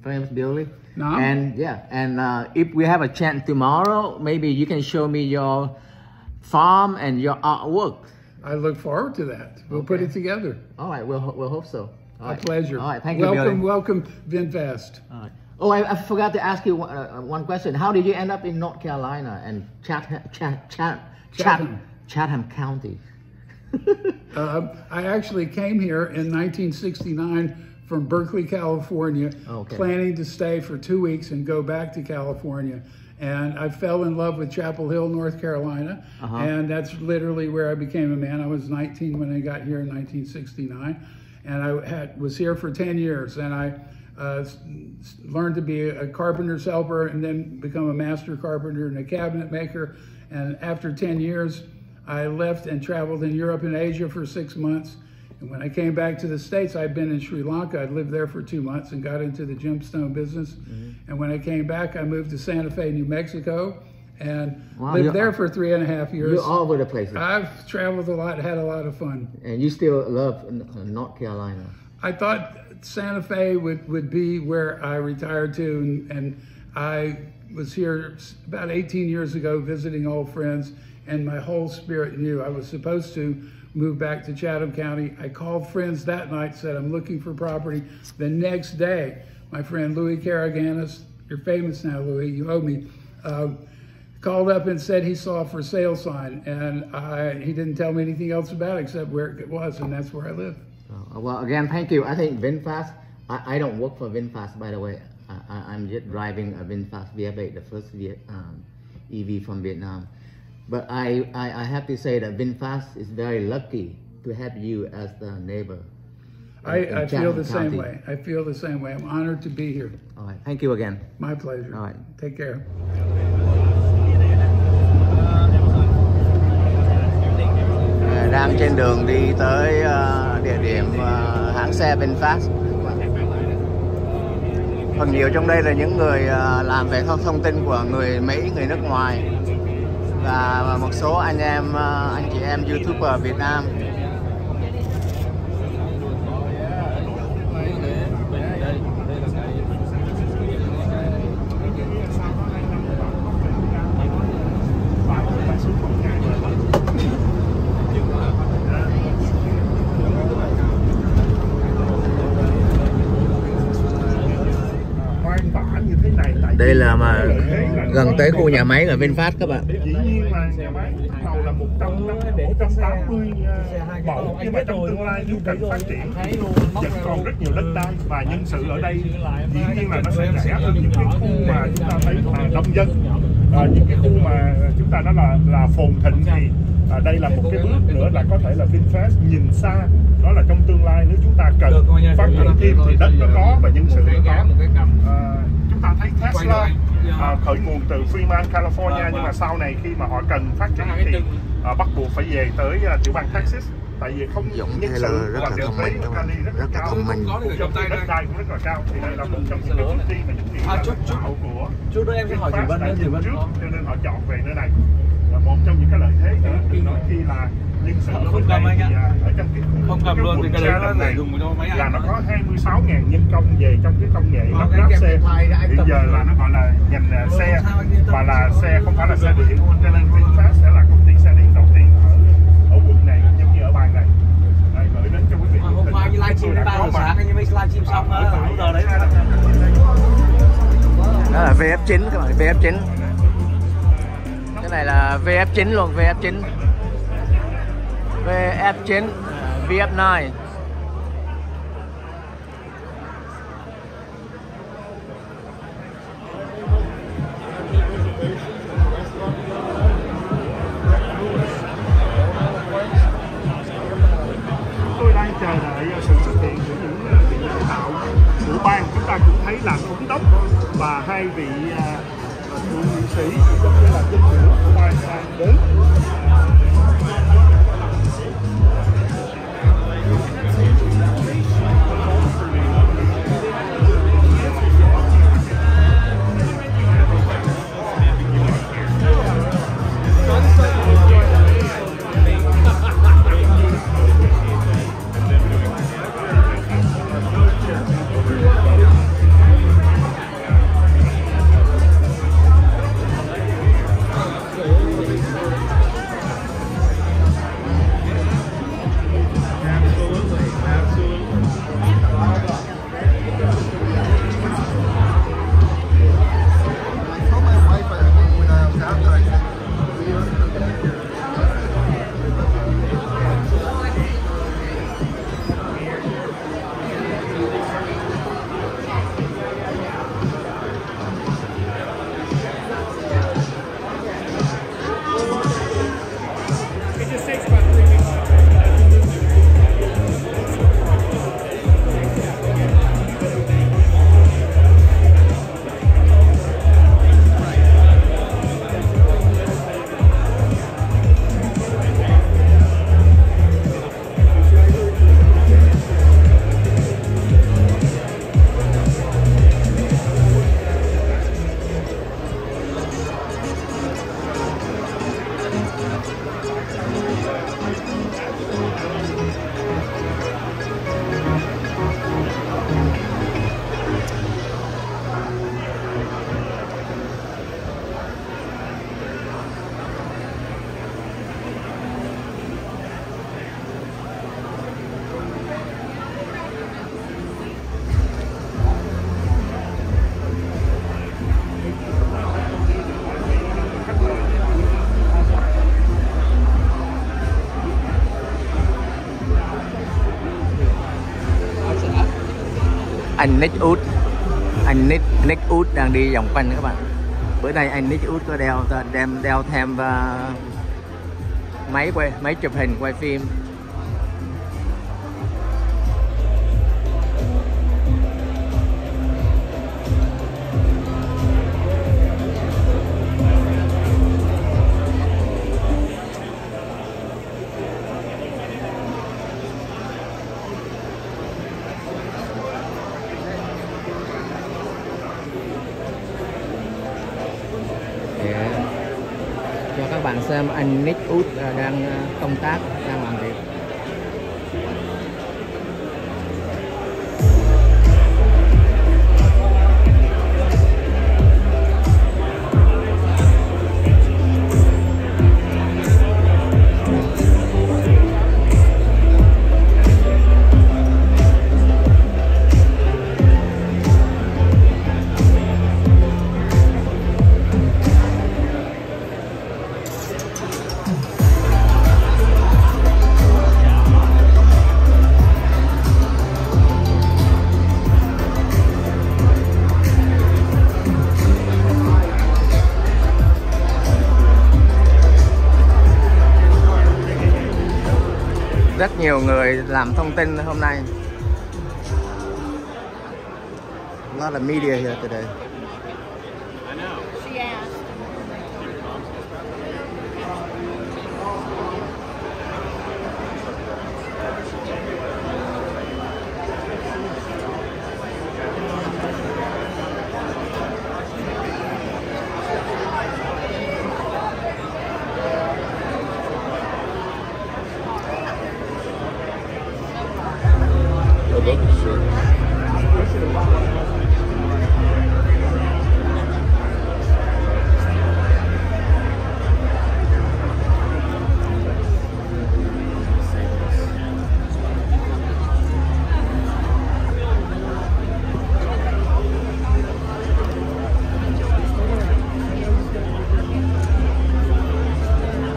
friends, Billy. No. And if we have a chance tomorrow, maybe you can show me your farm and your artwork. I look forward to that. We'll put it together. All right. We'll hope so. A pleasure. All right. Thank you, Billy. Welcome, VinFast. All right. Oh, I forgot to ask you one question. How did you end up in North Carolina and Chatham County? I actually came here in 1969 from Berkeley, California, planning to stay for 2 weeks and go back to California. And I fell in love with Chapel Hill, North Carolina, and that's literally where I became a man. I was 19 when I got here in 1969, and I was here for 10 years, and I learned to be a carpenter's helper and then become a master carpenter and a cabinet maker. And after 10 years, I left and traveled in Europe and Asia for 6 months. And when I came back to the States, I'd been in Sri Lanka. I'd lived there for 2 months and got into the gemstone business. And when I came back, I moved to Santa Fe, New Mexico, and lived there for 3.5 years. You're all over the place. I've traveled a lot, had a lot of fun. And you still love North Carolina? I thought Santa Fe would be where I retired to, and I was here about 18 years ago visiting old friends, and my whole spirit knew I was supposed to move back to Chatham County. I called friends that night, said I'm looking for property. The next day, my friend Louis Caraganis, you're famous now, Louis, you owe me, called up and said he saw a for sale sign, and he didn't tell me anything else about it except where it was, and that's where I live. Well, again, thank you. I think VinFast, I don't work for VinFast, by the way. I'm just driving a VinFast VF8, the first EV from Vietnam. But I have to say that VinFast is very lucky to have you as the neighbor. I feel the same way. I feel the same way. I'm honored to be here. All right. Thank you again. My pleasure. All right. Take care. Đang trên đường đi tới địa điểm hãng xe VinFast. Phần nhiều trong đây là những người làm về thông tin của người Mỹ, người nước ngoài và một số anh chị em YouTuber Việt Nam. Đây là mà gần tới khu nhà máy của VinFast các bạn. Dĩ nhiên là nhà máy đầu là 180 mẫu, nhưng mà trong tương lai nếu cần phát triển vẫn còn rất nhiều đất đai và nhân sự ở đây dĩ nhiên là nó sẽ rẻ hơn những cái khu mà chúng ta thấy là đông dân. Những cái khu mà chúng ta nói là phồn thịnh thì đây là một cái bước nữa là có thể là VinFast nhìn xa, đó là trong tương lai nếu chúng ta cần phát triển thêm thì đất nó có và nhân sự nó có. Chúng ta thấy Tesla khởi nguồn từ Fremont, California, nhưng mà sau này khi mà họ cần phát triển thì bắt buộc phải về tới tiểu bang Texas, tại vì không nhân sự và điều phí Cary rất là cao, trong khi đất đai cũng rất là cao. Thì đây là một trong những cái công ty mà những gì tạo của trước đó em sẽ hỏi VinFast đã nhìn trước, cho nên họ chọn về nơi này. Là một trong những cái lợi thế nữa, đừng nói khi là nhân sự ở bên đây thì ở trong cái không cầm luôn thì cái đấy nó phải dùng cho máy là nó có 26.000 nhân công về trong cái công nghệ lắp ráp xe. Hiện giờ là nó gọi là ngành xe và là xe không phải là xe điện, cho nên VinFast sẽ là công ty xe điện đầu tiên ở quận này giống như ở bang này. Gửi đến cho quý vị. Hôm qua như livestream đến 3 giờ sáng anh mới livestream xong lúc giờ đấy. Đó là VF9 các bạn, VF9. Cái này là VF9 luôn, VF9. VF9, VF9. Tôi đang chờ đợi sự xuất hiện của những vị lãnh đạo của bang. Chúng ta cũng thấy là thống đốc và hai vị thượng nghị sĩ cũng như là chính phủ của bang đến. anh Nick Út đang đi vòng quanh các bạn. Bữa nay anh Nick Út có đeo thêm máy chụp hình quay phim. Cho các bạn xem anh Nick Út đang công tác, đang làm việc. Rất nhiều người làm thông tin hôm nay. A lot of media here today.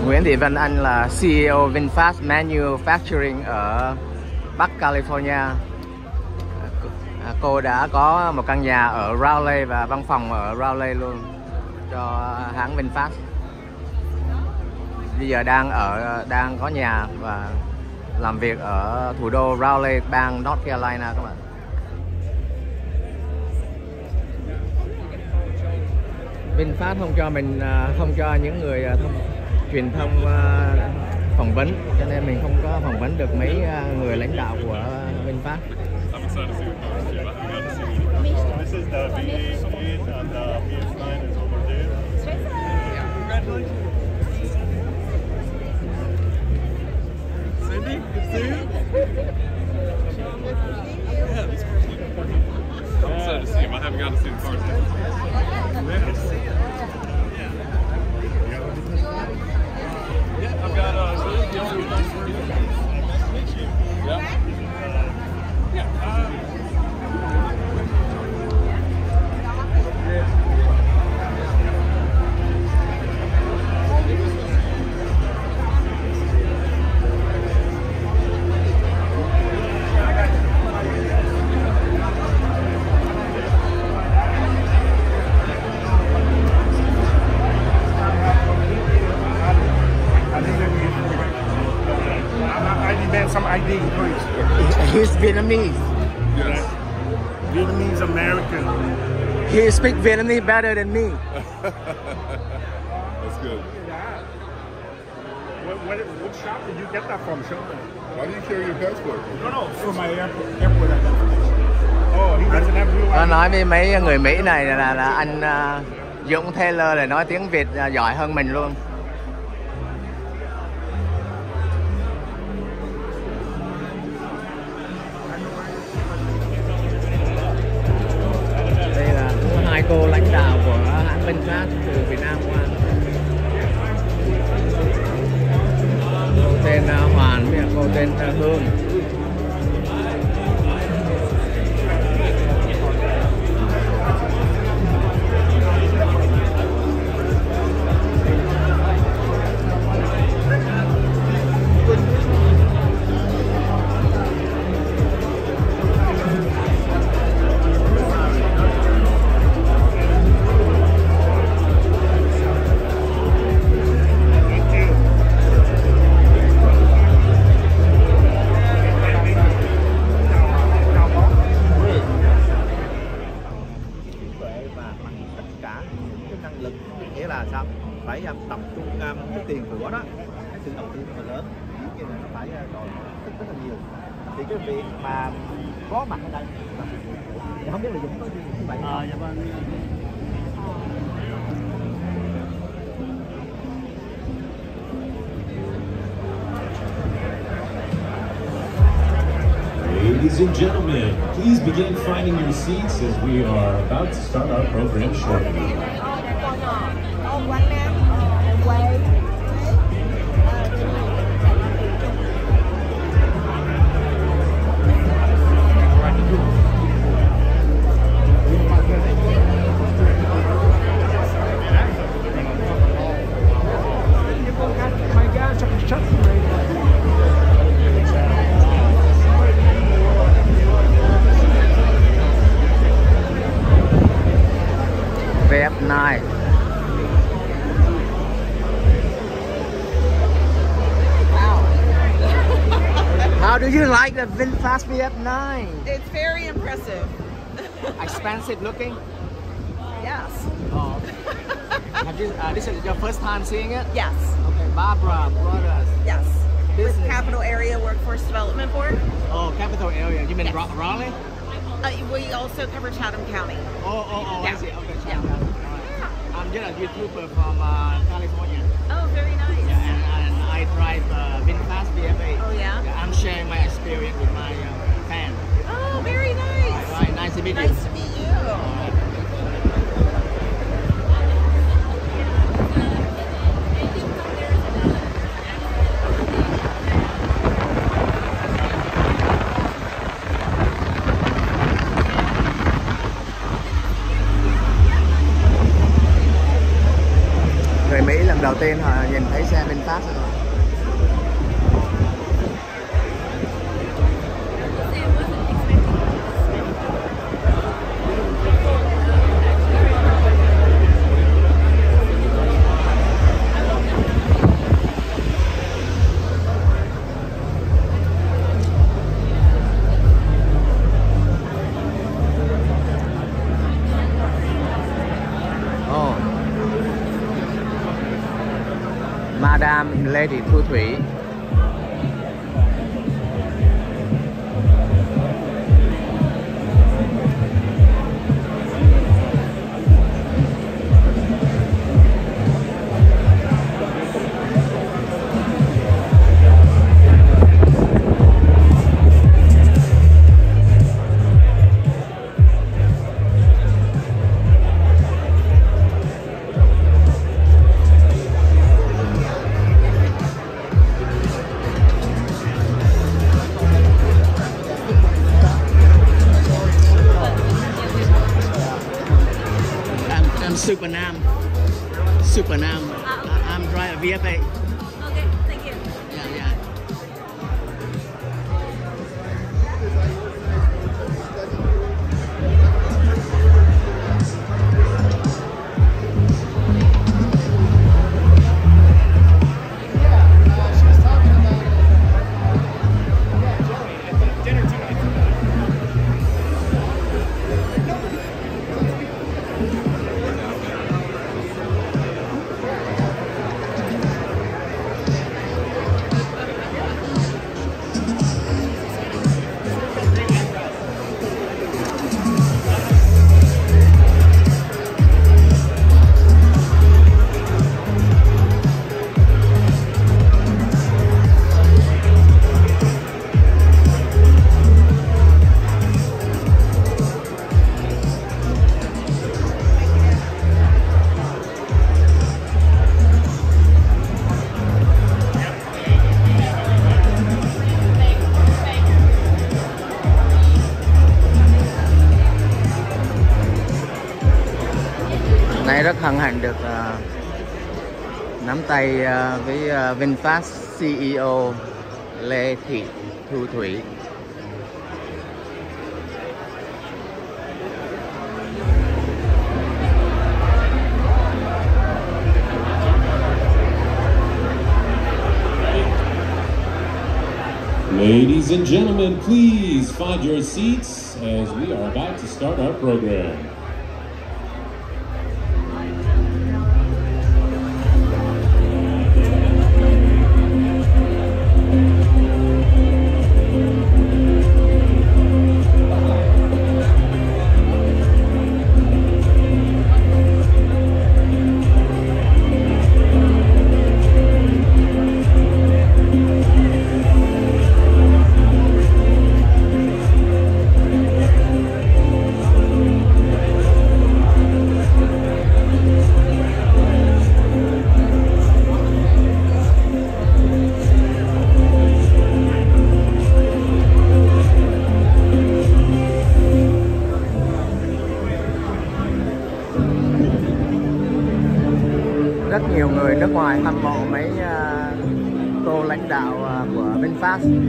Nguyễn Thị Vân Anh là CEO VinFast Manufacturing ở Bắc California. Cô đã có một căn nhà ở Raleigh và văn phòng ở Raleigh luôn cho hãng VinFast. Bây giờ đang có nhà và làm việc ở thủ đô Raleigh, bang North Carolina các bạn. VinFast không cho những người truyền thông phỏng vấn, cho nên mình không có phỏng vấn được mấy người lãnh đạo của VinFast. This is the V8 and the VF9 is over there. Congratulations. Cindy, good to see you. Yeah, this I'm excited to see him. I haven't gotten to see the cars yet. Good to see you. Yeah, I've got nice to meet you. Yeah. Some ID, please. He's Vietnamese. Yes. Vietnamese American. He speaks Vietnamese better than me. That's good. What shop did you get that from? Show me. Why do you carry your passport? No, for my airport identification. Oh, he doesn't have real ID. Nó nói với mấy người Mỹ này là anh Dũng Taylor là nói tiếng Việt giỏi hơn mình luôn. Hai cô lãnh đạo của hãng VinFast từ Việt Nam qua. Cô tên Hoàn với cô tên Hương. phải tập trung cái tiền của đó, cái sự đầu tư rất là lớn, như là nó phải đòi rất là nhiều. Thì cái việc mà có mặt ở đây thì không biết là Dũng có gì như vậy không? Dạ vâng. Ladies and gentlemen, please begin finding your seats as we are about to start our program shortly. VF9. How do you like the VinFast VF9? It's very impressive. Expensive looking? Yes. Oh. Have you, this is your first time seeing it? Yes. Okay, Barbara, brothers. Yes. Business. With Capital Area Workforce Development Board. Oh, capital area. You mean Yes. Raleigh? We also cover Chatham County. Oh, Yeah. I see. Okay, Yeah. Chatham. All right. I'm just a YouTuber from California. Oh, very nice. Yeah, and I drive VinFast VF8. Oh, yeah? I'm sharing my experience with my fan. Oh, very nice. All right, nice to meet you. Nice to meet you. Người Mỹ lần đầu tiên họ nhìn thấy xe VinFast rồi. Madam Lê Thị Thu Thủy. SuperNamn. I'm driving a VF8. Okay, thank you. Yeah. Nay rất hân hạnh được nắm tay với VinFast CEO Lê Thị Thu Thủy. Ladies and gentlemen, please find your seats as we are about to start our program. rất nhiều người nước ngoài hâm mộ mấy cô lãnh đạo của VinFast.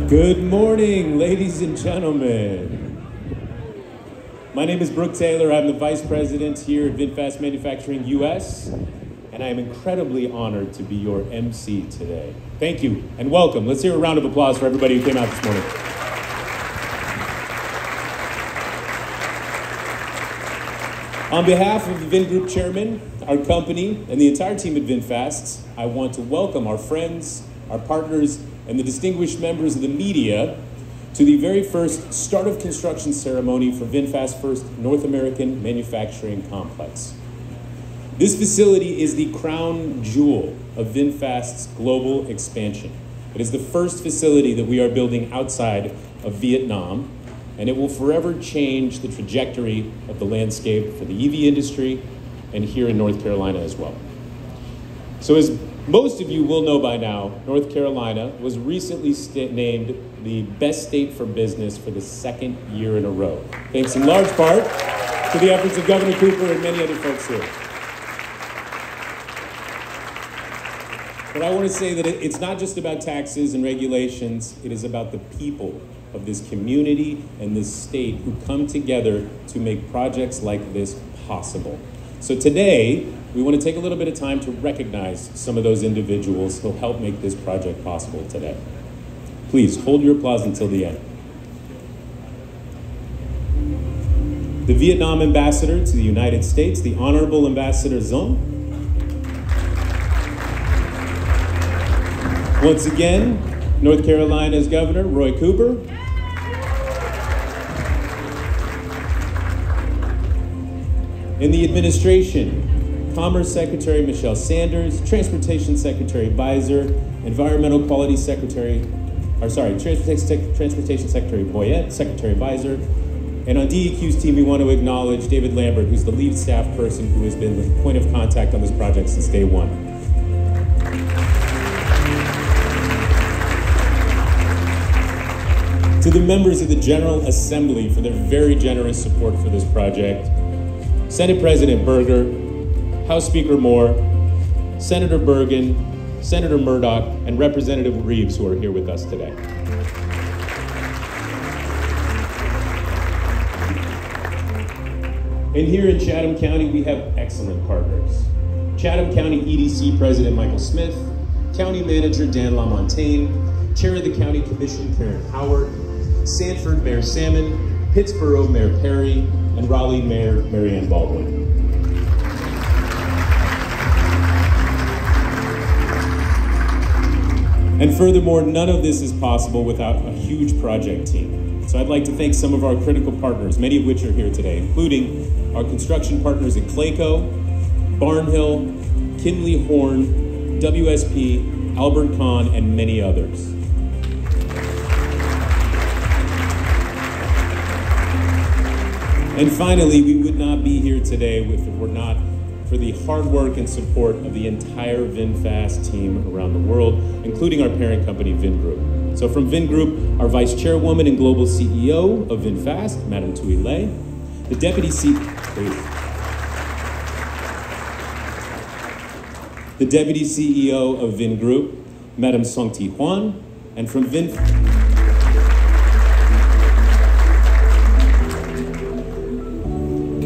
Good morning, ladies and gentlemen. My name is Brook Taylor. I'm the Vice President here at VinFast Manufacturing US, and I am incredibly honored to be your MC today. Thank you and welcome. Let's hear a round of applause for everybody who came out this morning. On behalf of the Vin Group Chairman, our company, and the entire team at VinFast, I want to welcome our friends, our partners, and the distinguished members of the media to the very first start of construction ceremony for VinFast's first North American manufacturing complex. This facility is the crown jewel of VinFast's global expansion. It is the first facility that we are building outside of Vietnam, and it will forever change the trajectory of the landscape for the EV industry and here in North Carolina as well. So as most of you will know by now, North Carolina was recently named the best state for business for the second year in a row, thanks in large part to the efforts of Governor Cooper and many other folks here. But I want to say that it's not just about taxes and regulations, it is about the people of this community and this state who come together to make projects like this possible. So today, we want to take a little bit of time to recognize some of those individuals who help make this project possible today. Please hold your applause until the end. The Vietnam Ambassador to the United States, the Honorable Ambassador Dzũng. Once again, North Carolina's Governor, Roy Cooper. In the administration, Commerce Secretary Michelle Sanders, Transportation Secretary Beiser, Environmental Quality Secretary, Transportation Secretary Boyette, Secretary Beiser, and on DEQ's team we want to acknowledge David Lambert, who's the lead staff person who has been the point of contact on this project since day one. To the members of the General Assembly for their very generous support for this project, Senate President Berger, House Speaker Moore, Senator Bergen, Senator Murdoch, and Representative Reives, who are here with us today. And here in Chatham County, we have excellent partners. Chatham County EDC President Michael Smith, County Manager Dan LaMontagne, Chair of the County Commission Karen Howard, Sanford Mayor Salmon, Pittsboro Mayor Perry, and Raleigh Mayor Marianne Baldwin. And furthermore, none of this is possible without a huge project team. So I'd like to thank some of our critical partners, many of which are here today, including our construction partners in Clayco, Barnhill, Kinley Horn, WSP, Albert Kahn, and many others. And finally, we would not be here today if it were not for the hard work and support of the entire VinFast team around the world, including our parent company, VinGroup. So from VinGroup, our Vice Chairwoman and Global CEO of VinFast, Madam Thuy Le, the Deputy CEO of VinGroup, Madam Song Thi Huan, and from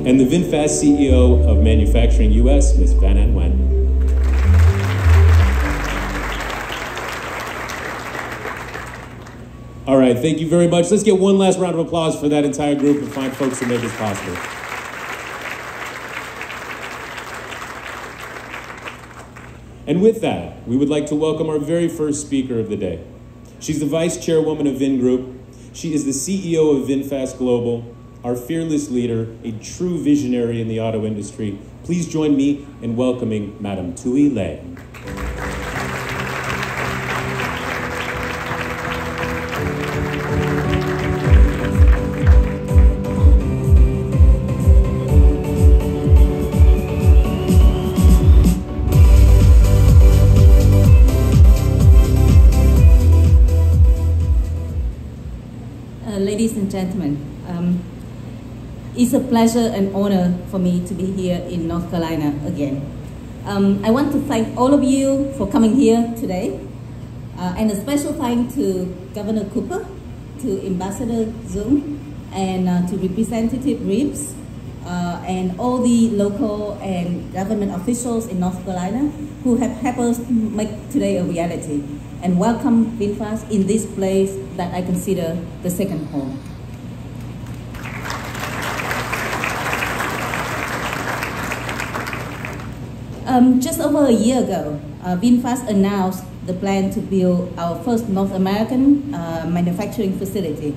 and the VinFast CEO of Manufacturing US, Ms. Van An Wen. All right, thank you very much. Let's get one last round of applause for that entire group of fine folks who made this possible. And with that, we would like to welcome our very first speaker of the day. She's the Vice Chairwoman of VinGroup. She is the CEO of VinFast Global, our fearless leader, a true visionary in the auto industry. Please join me in welcoming Madam Thuy Le. Ladies and gentlemen, it's a pleasure and honor for me to be here in North Carolina again. I want to thank all of you for coming here today, and a special thank to Governor Cooper, to Ambassador Dzũng, and to Representative Reives, and all the local and government officials in North Carolina who have helped us make today a reality, and welcome VinFast in this place that I consider the second home. Just over a year ago, VinFast announced the plan to build our first North American manufacturing facility.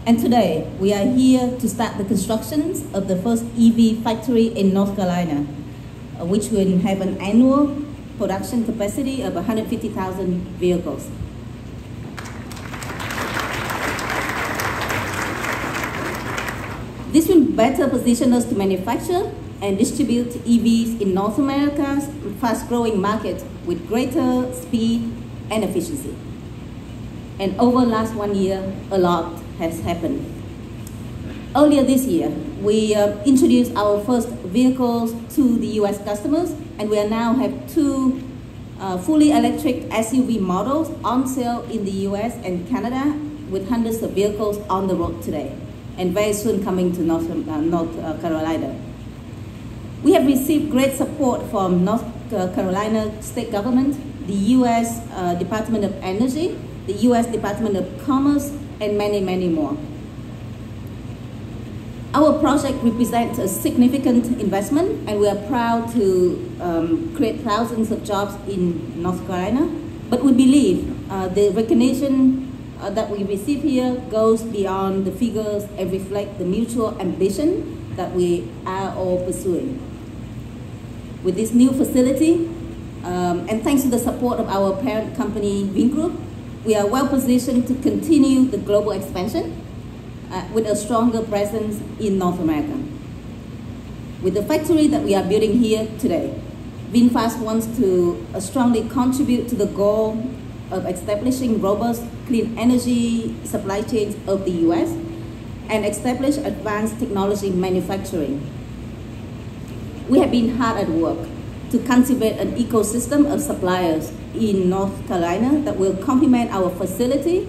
And today, we are here to start the construction of the first EV factory in North Carolina, which will have an annual production capacity of 150,000 vehicles. This will better position us to manufacture and distribute EVs in North America's fast-growing market with greater speed and efficiency. And over the last 1 year, a lot has happened. Earlier this year, we introduced our first vehicles to the US customers, and we now have 2 fully electric SUV models on sale in the US and Canada, with hundreds of vehicles on the road today, and very soon coming to North Carolina. We have received great support from North Carolina state government, the US Department of Energy, the US Department of Commerce, and many, many more. Our project represents a significant investment, and we are proud to create thousands of jobs in North Carolina. But we believe the recognition that we receive here goes beyond the figures and reflect the mutual ambition that we are all pursuing. With this new facility, and thanks to the support of our parent company, VinGroup, we are well positioned to continue the global expansion with a stronger presence in North America. With the factory that we are building here today, VinFast wants to strongly contribute to the goal of establishing robust, clean energy supply chains of the US and establish advanced technology manufacturing. We have been hard at work to cultivate an ecosystem of suppliers in North Carolina that will complement our facility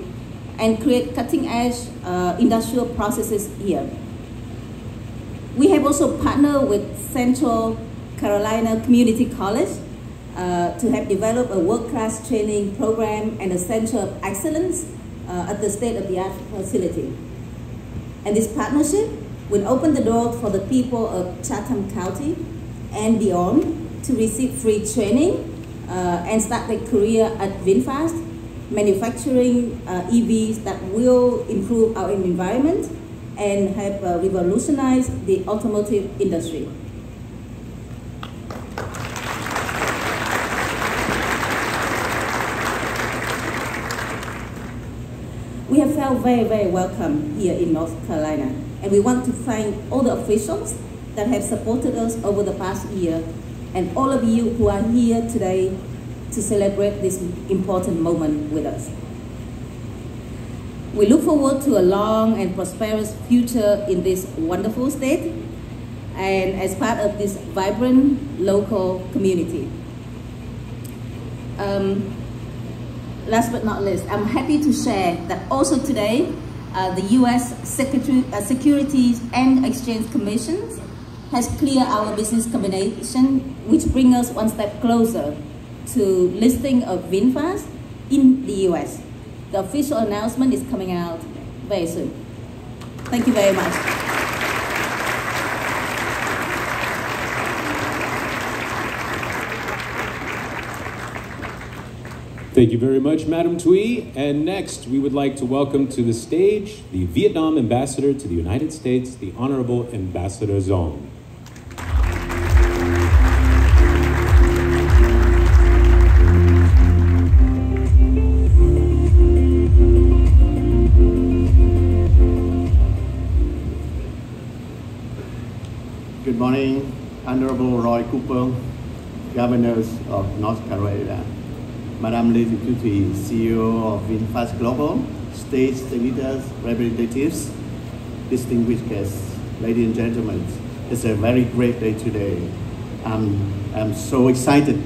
and create cutting-edge industrial processes here. We have also partnered with Central Carolina Community College to have developed a world-class training program and a center of excellence at the state-of-the-art facility. And this partnership will open the door for the people of Chatham County and beyond to receive free training and start their career at VinFast, manufacturing EVs that will improve our environment and have revolutionized the automotive industry. We have felt very, very welcome here in North Carolina, and we want to thank all the officials that have supported us over the past year, and all of you who are here today to celebrate this important moment with us. We look forward to a long and prosperous future in this wonderful state, and as part of this vibrant local community. Last but not least, I'm happy to share that also today, the U.S. Securities and Exchange Commission has cleared our business combination, which brings us one step closer to listing of VinFast in the U.S. The official announcement is coming out very soon. Thank you very much. Thank you very much, Madam Thuy. And next, we would like to welcome to the stage the Vietnam Ambassador to the United States, the Honorable Ambassador Dzũng. Good morning, Honorable Roy Cooper, Governors of North Carolina, Madam Lê Thị Thu Thủy, CEO of VinFast Global, state leaders, representatives, distinguished guests, ladies and gentlemen, it's a very great day today. I'm so excited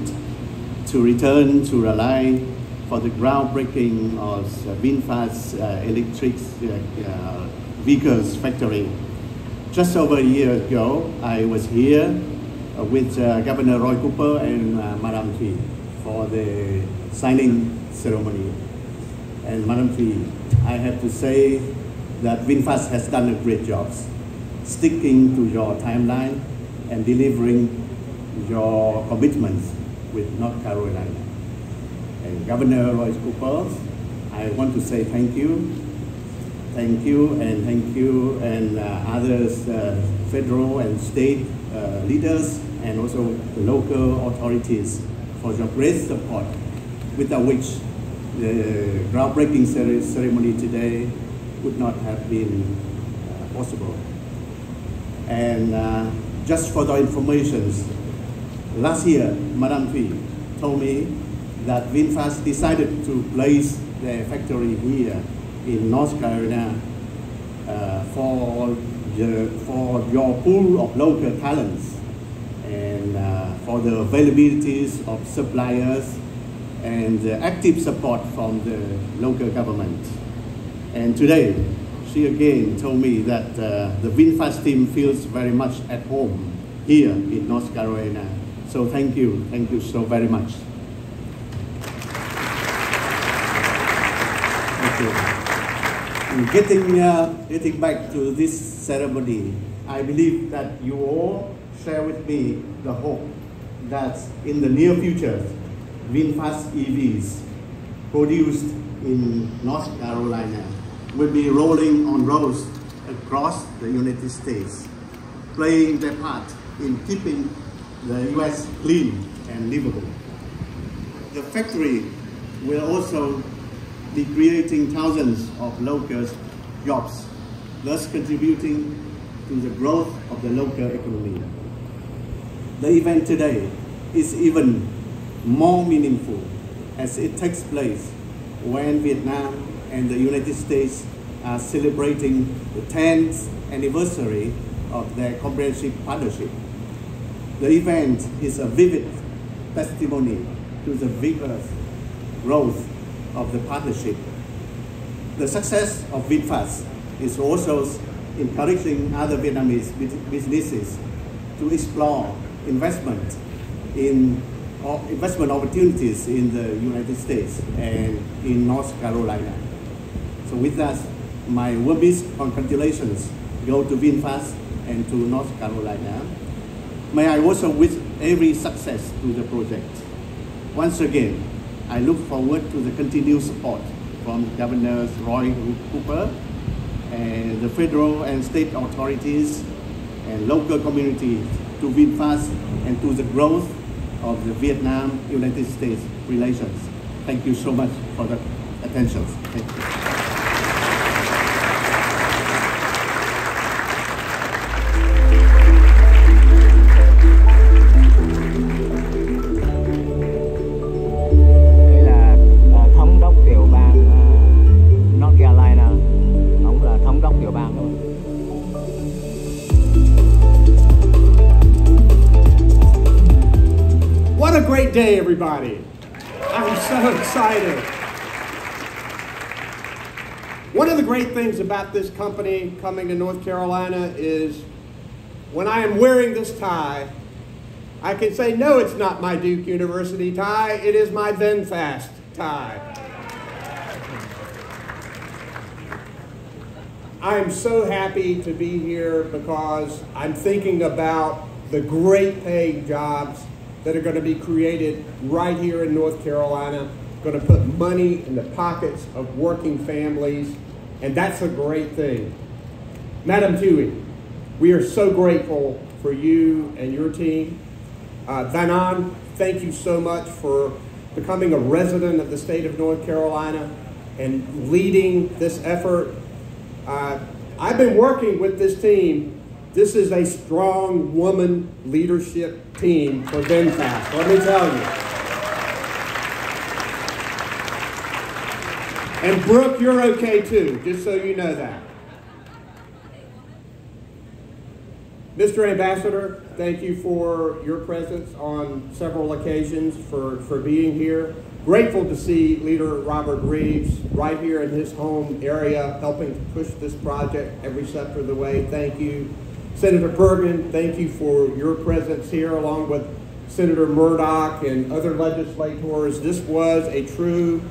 to return to Raleigh for the groundbreaking of VinFast electric vehicles factory. Just over a year ago, I was here with Governor Roy Cooper and Madam Thuy for the signing ceremony. And Madam Thuy, I have to say that VinFast has done a great job sticking to your timeline and delivering your commitments with North Carolina. And Governor Roy Cooper, I want to say thank you. Thank you, and others, federal and state leaders, and also the local authorities for your great support, without which the groundbreaking ceremony today would not have been possible. And just for the information, last year, Madam Thuy told me that VinFast decided to place their factory here in North Carolina for your pool of local talents and for the availabilities of suppliers and active support from the local government. And today, she again told me that the VinFast team feels very much at home here in North Carolina. So thank you so very much. Thank you. Getting back to this ceremony, I believe that you all share with me the hope that in the near future, VinFast EVs produced in North Carolina will be rolling on roads across the United States, playing their part in keeping the US clean and livable. The factory will also be creating thousands of local jobs, thus contributing to the growth of the local economy. The event today is even more meaningful as it takes place when Vietnam and the United States are celebrating the 10th anniversary of their comprehensive partnership. The event is a vivid testimony to the vigorous growth of the partnership. The success of VinFast is also encouraging other Vietnamese businesses to explore investment opportunities in the United States and in North Carolina. So with that, my warmest congratulations go to VinFast and to North Carolina. May I also wish every success to the project. Once again, I look forward to the continued support from Governor Roy Cooper and the federal and state authorities and local communities to VinFast and to the growth of the Vietnam-United States relations. Thank you so much for the attention. Thank you. Đây là thống đốc tiểu bang North Carolina. Ông là thống đốc tiểu bang thôi. What a great day, everybody. I'm so excited. One of the great things about this company coming to North Carolina is when I am wearing this tie, I can say, no, it's not my Duke University tie, it is my VinFast tie. I'm so happy to be here because I'm thinking about the great paying jobs that are going to be created right here in North Carolina, going to put money in the pockets of working families, and that's a great thing. Madam Thuy, we are so grateful for you and your team. Danan, thank you so much for becoming a resident of the state of North Carolina and leading this effort. I've been working with this team. This is a strong woman leadership team for VinFast, let me tell you. And Brook, you're okay too, just so you know that. Mr. Ambassador, thank you for your presence on several occasions, for being here. Grateful to see Leader Robert Reives right here in his home area helping to push this project every step of the way. Thank you. Senator Bergen, thank you for your presence here along with Senator Murdoch and other legislators. This was a true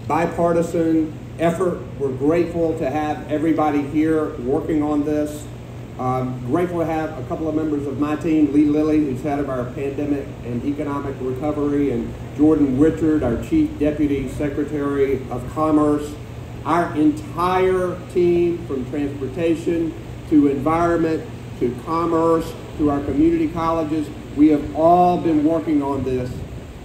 bipartisan effort. We're grateful to have everybody here working on this. Grateful to have a couple of members of my team, Lee Lilly, who's head of our pandemic and economic recovery, and Jordan Richard, our Chief Deputy Secretary of Commerce. Our entire team, from transportation to environment to commerce to our community colleges, we have all been working on this.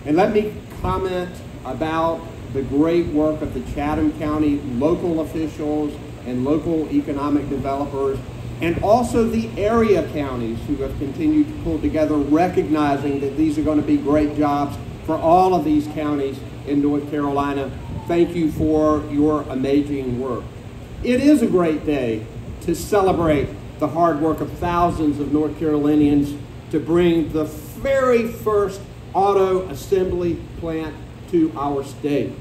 And let me comment about the great work of the Chatham County local officials and local economic developers, and also the area counties who have continued to pull together, recognizing that these are going to be great jobs for all of these counties in North Carolina. Thank you for your amazing work. It is a great day to celebrate the hard work of thousands of North Carolinians to bring the very first auto assembly plant to our state.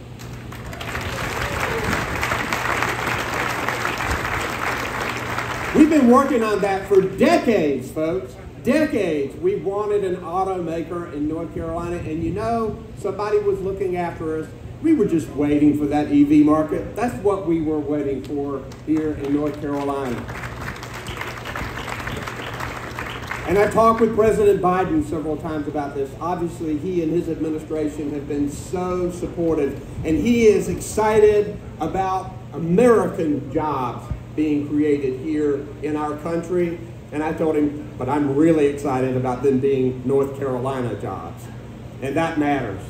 We've been working on that for decades, folks. Decades. We've wanted an automaker in North Carolina, and you know, somebody was looking after us. We were just waiting for that EV market. That's what we were waiting for here in North Carolina. And I talked with President Biden several times about this. Obviously, he and his administration have been so supportive, and he is excited about American jobs being created here in our country. And I told him, but I'm really excited about them being North Carolina jobs. And that matters.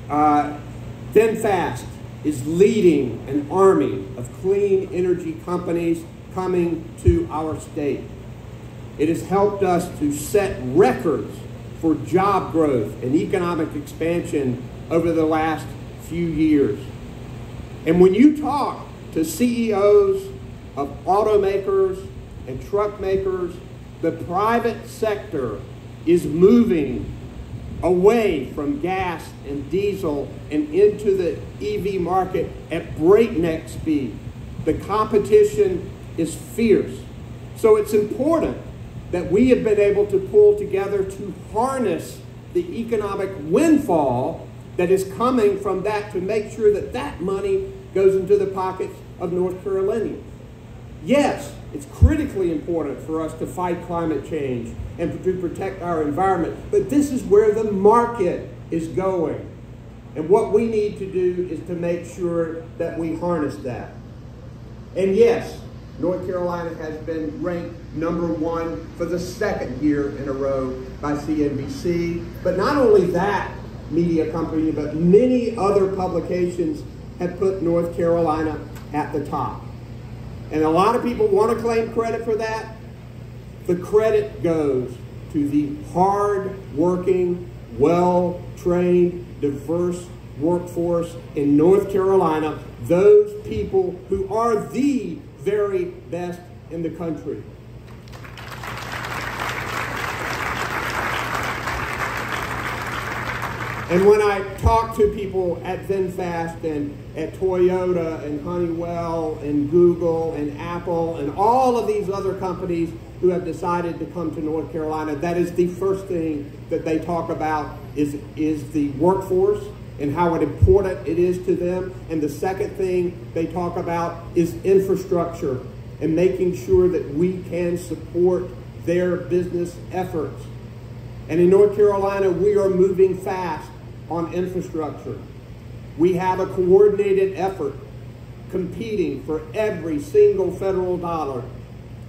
VinFast is leading an army of clean energy companies coming to our state. It has helped us to set records for job growth and economic expansion over the last few years. And when you talk to CEOs of automakers and truck makers, the private sector is moving away from gas and diesel and into the EV market at breakneck speed. The competition is fierce. So it's important that we have been able to pull together to harness the economic windfall that is coming from that, to make sure that that money goes into the pockets of North Carolinians. Yes, it's critically important for us to fight climate change and to protect our environment, but this is where the market is going. And what we need to do is to make sure that we harness that. And yes, North Carolina has been ranked #1 for the 2nd year in a row by CNBC. But not only that media company, but many other publications have put North Carolina at the top. And a lot of people want to claim credit for that. The credit goes to the hard-working, well-trained, diverse workforce in North Carolina, those people who are the very best in the country. And when I talk to people at VinFast and at Toyota and Honeywell and Google and Apple and all of these other companies who have decided to come to North Carolina, that is the first thing that they talk about is the workforce and how important it is to them. And the second thing they talk about is infrastructure and making sure that we can support their business efforts. And in North Carolina, we are moving fast on infrastructure. We have a coordinated effort competing for every single federal dollar.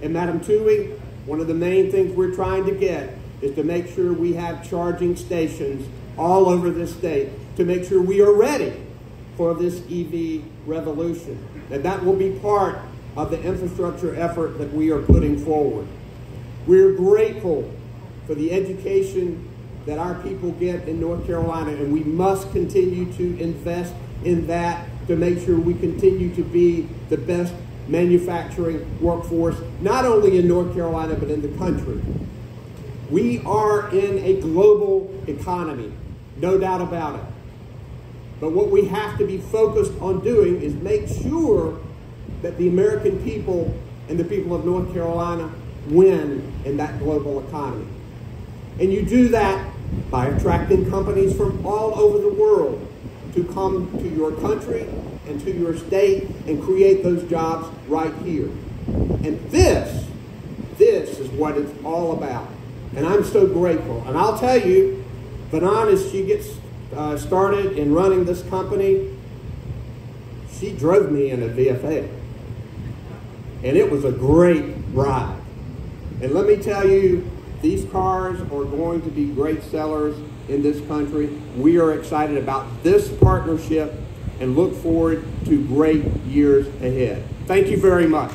And Madam Tui, one of the main things we're trying to get is to make sure we have charging stations all over this state to make sure we are ready for this EV revolution. And that will be part of the infrastructure effort that we are putting forward. We're grateful for the education that our people get in North Carolina, and we must continue to invest in that to make sure we continue to be the best manufacturing workforce, not only in North Carolina, but in the country. We are in a global economy, no doubt about it. But what we have to be focused on doing is make sure that the American people and the people of North Carolina win in that global economy. And you do that by attracting companies from all over the world to come to your country and to your state and create those jobs right here. And this is what it's all about. And I'm so grateful. And I'll tell you, Vanan, as she gets started in running this company, she drove me in a VFA. And it was a great ride. And let me tell you, these cars are going to be great sellers in this country. We are excited about this partnership and look forward to great years ahead. Thank you very much.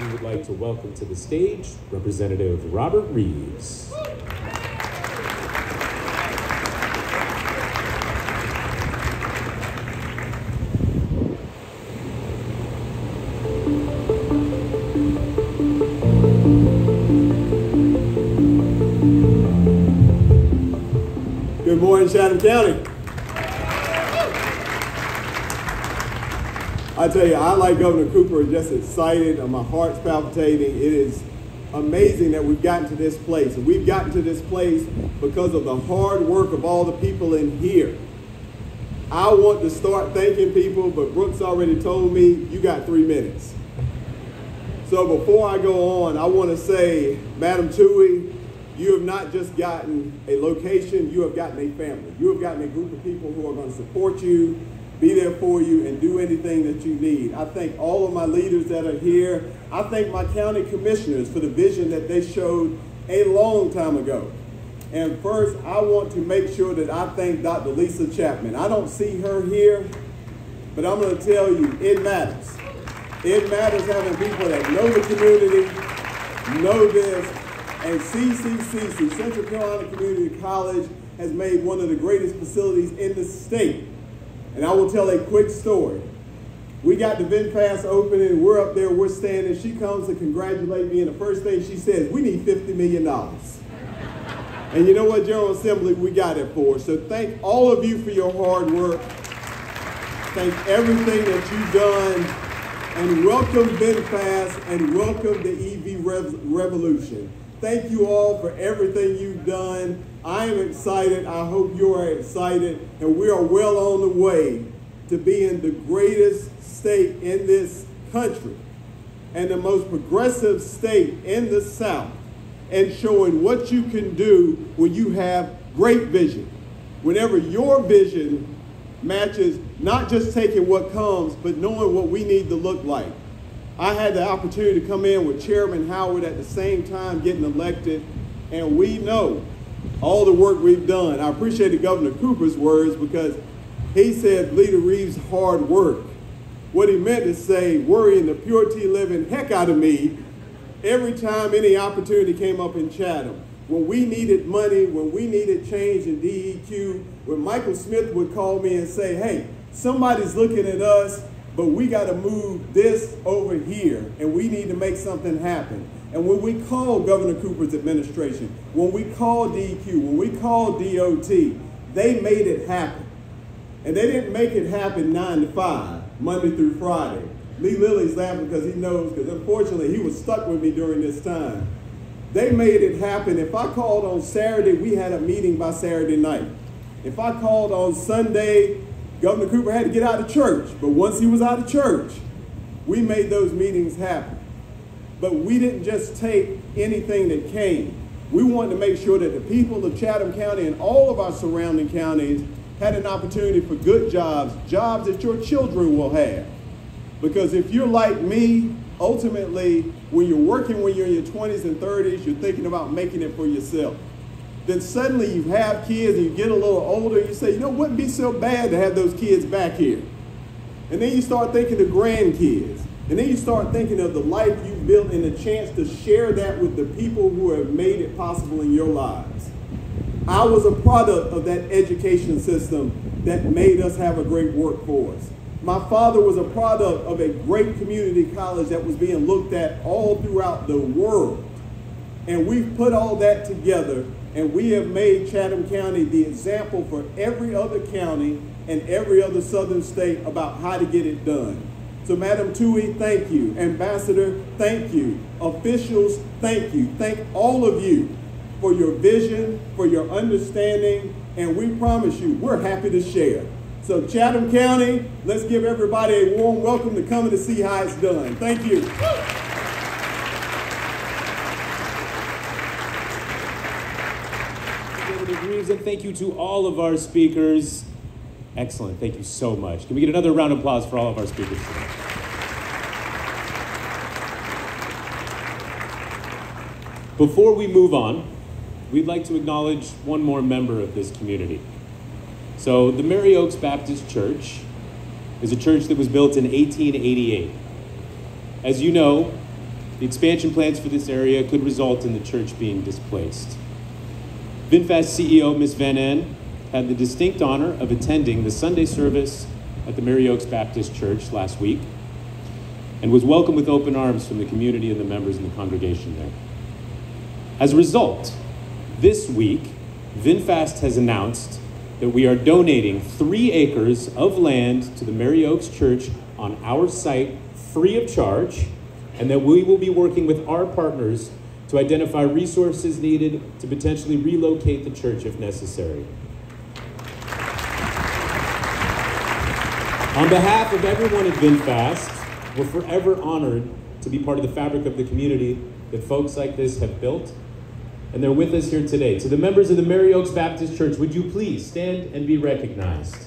We would like to welcome to the stage Representative Robert Reives. Good morning, Chatham County. I tell you, I, like Governor Cooper, just excited and my heart's palpitating. It is amazing that we've gotten to this place. And we've gotten to this place because of the hard work of all the people in here. I want to start thanking people, but Brooks already told me you got 3 minutes. So before I go on, I want to say, Madam Tui, you have not just gotten a location, you have gotten a family. You have gotten a group of people who are going to support you, be there for you, and do anything that you need. I thank all of my leaders that are here. I thank my county commissioners for the vision that they showed a long time ago. And first, I want to make sure that I thank Dr. Lisa Chapman. I don't see her here, but I'm going to tell you, it matters. It matters having people that know the community, know this. And CCCC, Central Carolina Community College, has made one of the greatest facilities in the state. And I will tell a quick story. We got the VinFast opening, we're up there, we're standing, she comes to congratulate me, and the first thing she says, we need $50 million. And you know what, General Assembly, we got it for us. So thank all of you for your hard work. Thank everything that you've done. And welcome VinFast and welcome the EV revolution. Thank you all for everything you've done. I am excited. I hope you are excited. And we are well on the way to being the greatest state in this country and the most progressive state in the South, and showing what you can do when you have great vision. Whenever your vision matches not just taking what comes, but knowing what we need to look like. I had the opportunity to come in with Chairman Howard at the same time getting elected, and we know all the work we've done. I appreciated Governor Cooper's words because he said Leader Reives' hard work. What he meant to say, worrying the purity living heck out of me every time any opportunity came up in Chatham. When we needed money, when we needed change in DEQ, when Michael Smith would call me and say, hey, somebody's looking at us, but we got to move this over here, and we need to make something happen. And when we called Governor Cooper's administration, when we called DEQ, when we called DOT, they made it happen. And they didn't make it happen 9 to 5, Monday through Friday. Lee Lilly's laughing because he knows, because unfortunately he was stuck with me during this time. They made it happen. If I called on Saturday, we had a meeting by Saturday night. If I called on Sunday, Governor Cooper had to get out of church. But once he was out of church, we made those meetings happen. But we didn't just take anything that came. We wanted to make sure that the people of Chatham County and all of our surrounding counties had an opportunity for good jobs, jobs that your children will have. Because if you're like me, ultimately, when you're working when you're in your 20s and 30s, you're thinking about making it for yourself. Then suddenly you have kids and you get a little older, you say, you know, it wouldn't be so bad to have those kids back here. And then you start thinking of grandkids. And then you start thinking of the life you've built and the chance to share that with the people who have made it possible in your lives. I was a product of that education system that made us have a great workforce. My father was a product of a great community college that was being looked at all throughout the world. And we've put all that together, and we have made Chatham County the example for every other county and every other southern state about how to get it done. So Madam Tui, thank you. Ambassador, thank you. Officials, thank you. Thank all of you for your vision, for your understanding, and we promise you, we're happy to share. So Chatham County, let's give everybody a warm welcome to coming to see how it's done. Thank you. And thank you to all of our speakers. Excellent, thank you so much. Can we get another round of applause for all of our speakers today? Before we move on, we'd like to acknowledge one more member of this community. So the Mary Oaks Baptist Church is a church that was built in 1888. As you know, the expansion plans for this area could result in the church being displaced. VinFast CEO Ms. Van Ann had the distinct honor of attending the Sunday service at the Mary Oaks Baptist Church last week and was welcomed with open arms from the community and the members in the congregation there. As a result, this week, VinFast has announced that we are donating 3 acres of land to the Mary Oaks Church on our site free of charge, and that we will be working with our partners to identify resources needed to potentially relocate the church if necessary. On behalf of everyone at VinFast, we're forever honored to be part of the fabric of the community that folks like this have built, and they're with us here today. To the members of the Mary Oaks Baptist Church, would you please stand and be recognized?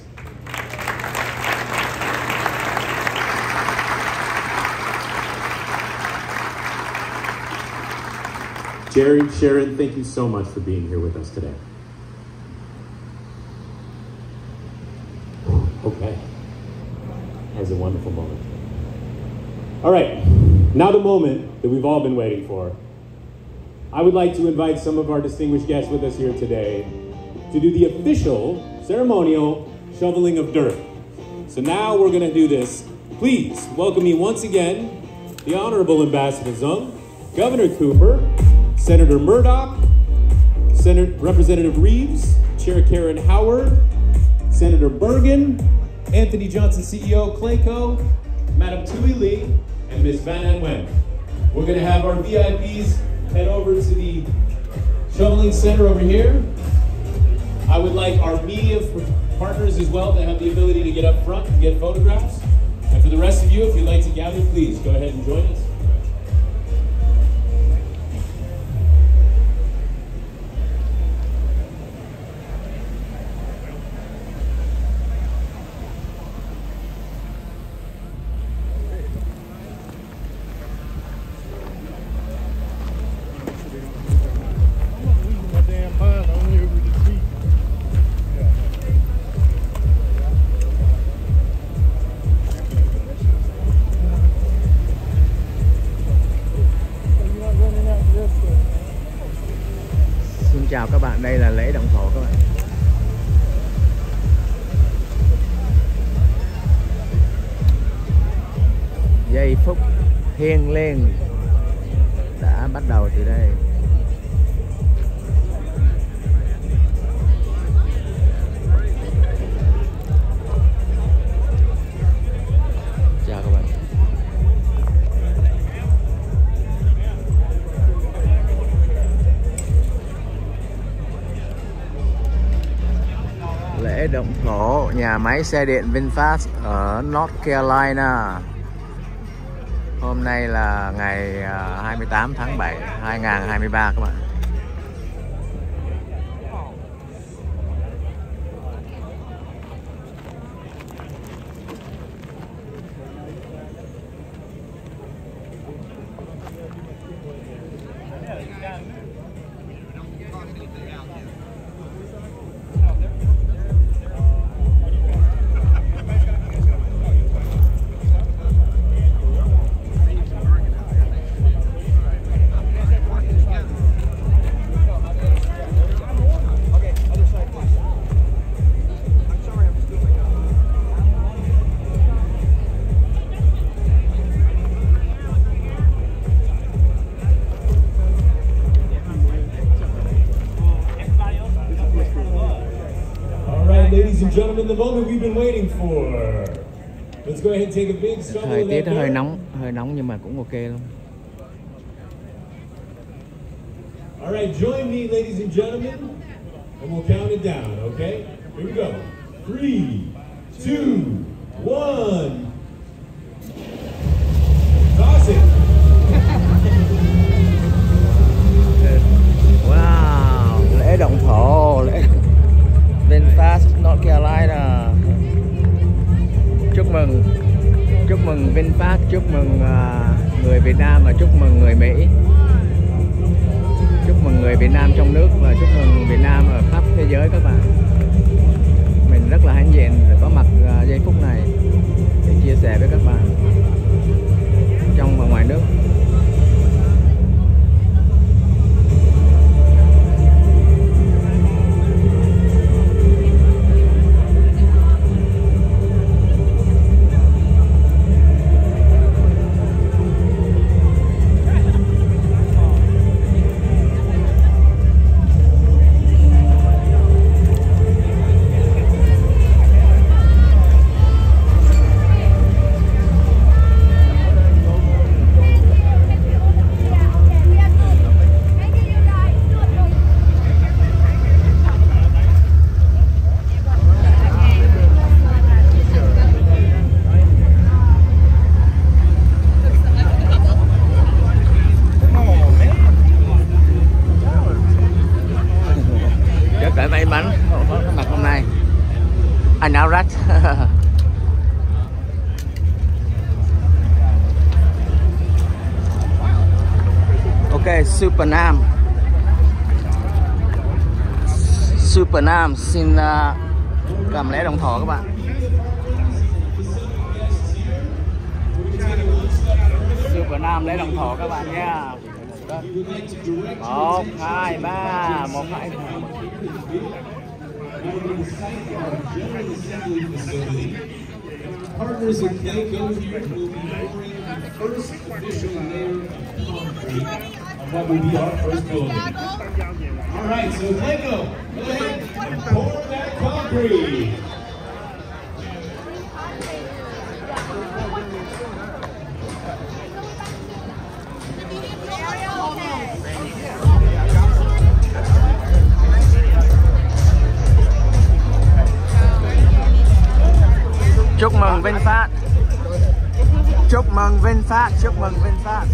Jerry, Sharon, thank you so much for being here with us today. Okay. That was a wonderful moment. All right, now the moment that we've all been waiting for. I would like to invite some of our distinguished guests with us here today to do the official ceremonial shoveling of dirt. So now we're gonna do this. Please welcome me once again, the Honorable Ambassador Dzũng, Governor Cooper, Senator Murdoch, Representative Reives, Chair Karen Howard, Senator Bergen, Anthony Johnson CEO Clayco, Madam Tui Lee, and Ms. Van An Wen. We're going to have our VIPs head over to the shoveling center over here. I would like our media partners as well to have the ability to get up front and get photographs. And for the rest of you, if you'd like to gather, please go ahead and join us. Chào các bạn, đây là lễ động thổ các bạn. Giây phút thiêng liêng đã bắt đầu từ đây. Chào các bạn. Lễ động thổ nhà máy xe điện VinFast ở North Carolina. Hôm nay là ngày 28 tháng 7 2023 các bạn. Ladies and gentlemen, the moment we've been waiting for. Let's go ahead and take a big swallow of that. Thời tiết hơi nóng nhưng mà cũng ok luôn. All right, join me, ladies and gentlemen, and we'll count it down, okay? Here we go. 3, 2, 1. Toss it. Wow, lễ động thổ, lễ VinFast North Carolina. Chúc mừng VinFast, chúc mừng người Việt Nam và chúc mừng người Mỹ. Chúc mừng người Việt Nam trong nước và chúc mừng Việt Nam ở khắp thế giới các bạn. Mình rất là hãnh diện để có mặt giây phút này để chia sẻ với các bạn trong và ngoài nước. SuperNamn xin cầm lễ động thổ các bạn. SuperNamn lễ động thổ các bạn nha. 1, 2, 3, 1, 2, 3. Partners in Clayco here will be pouring the first official layer of concrete on what will be our first building. All right, so Lego, go ahead and pour that concrete. Chúc mừng VinFast. Chúc mừng VinFast. Chúc mừng VinFast.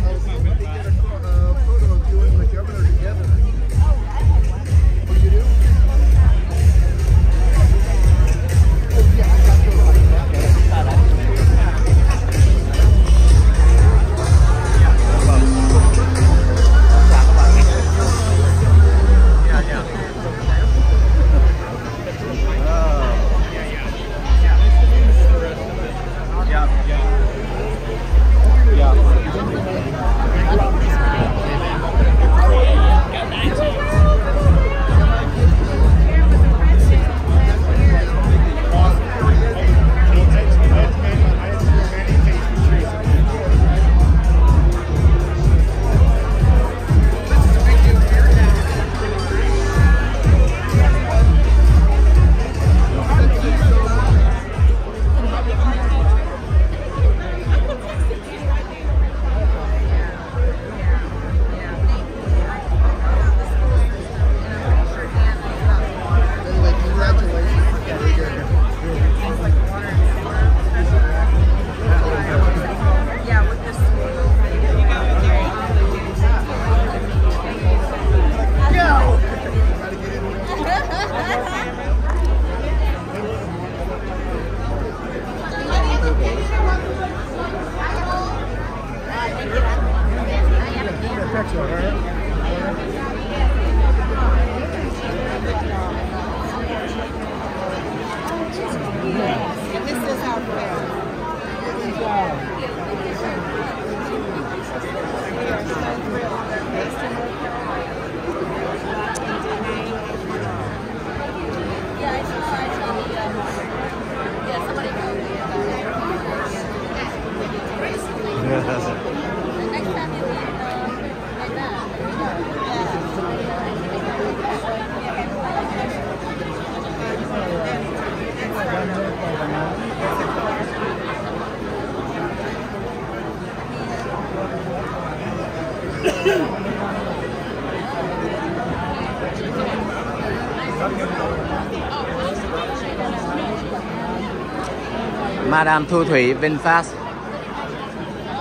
Madam Thu Thủy,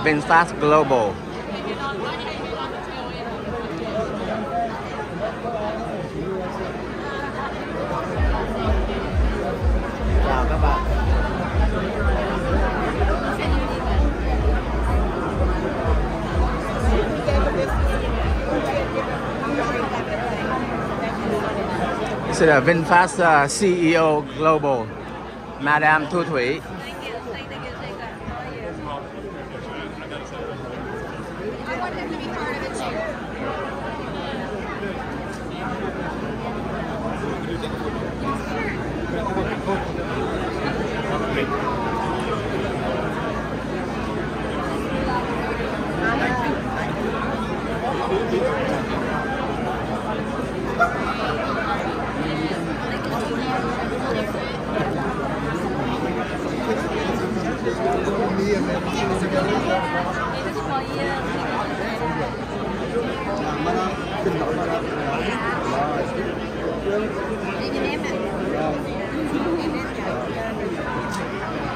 VinFast Global. Chào các bạn. This is the VinFast CEO Global, Madam Thu Thủy.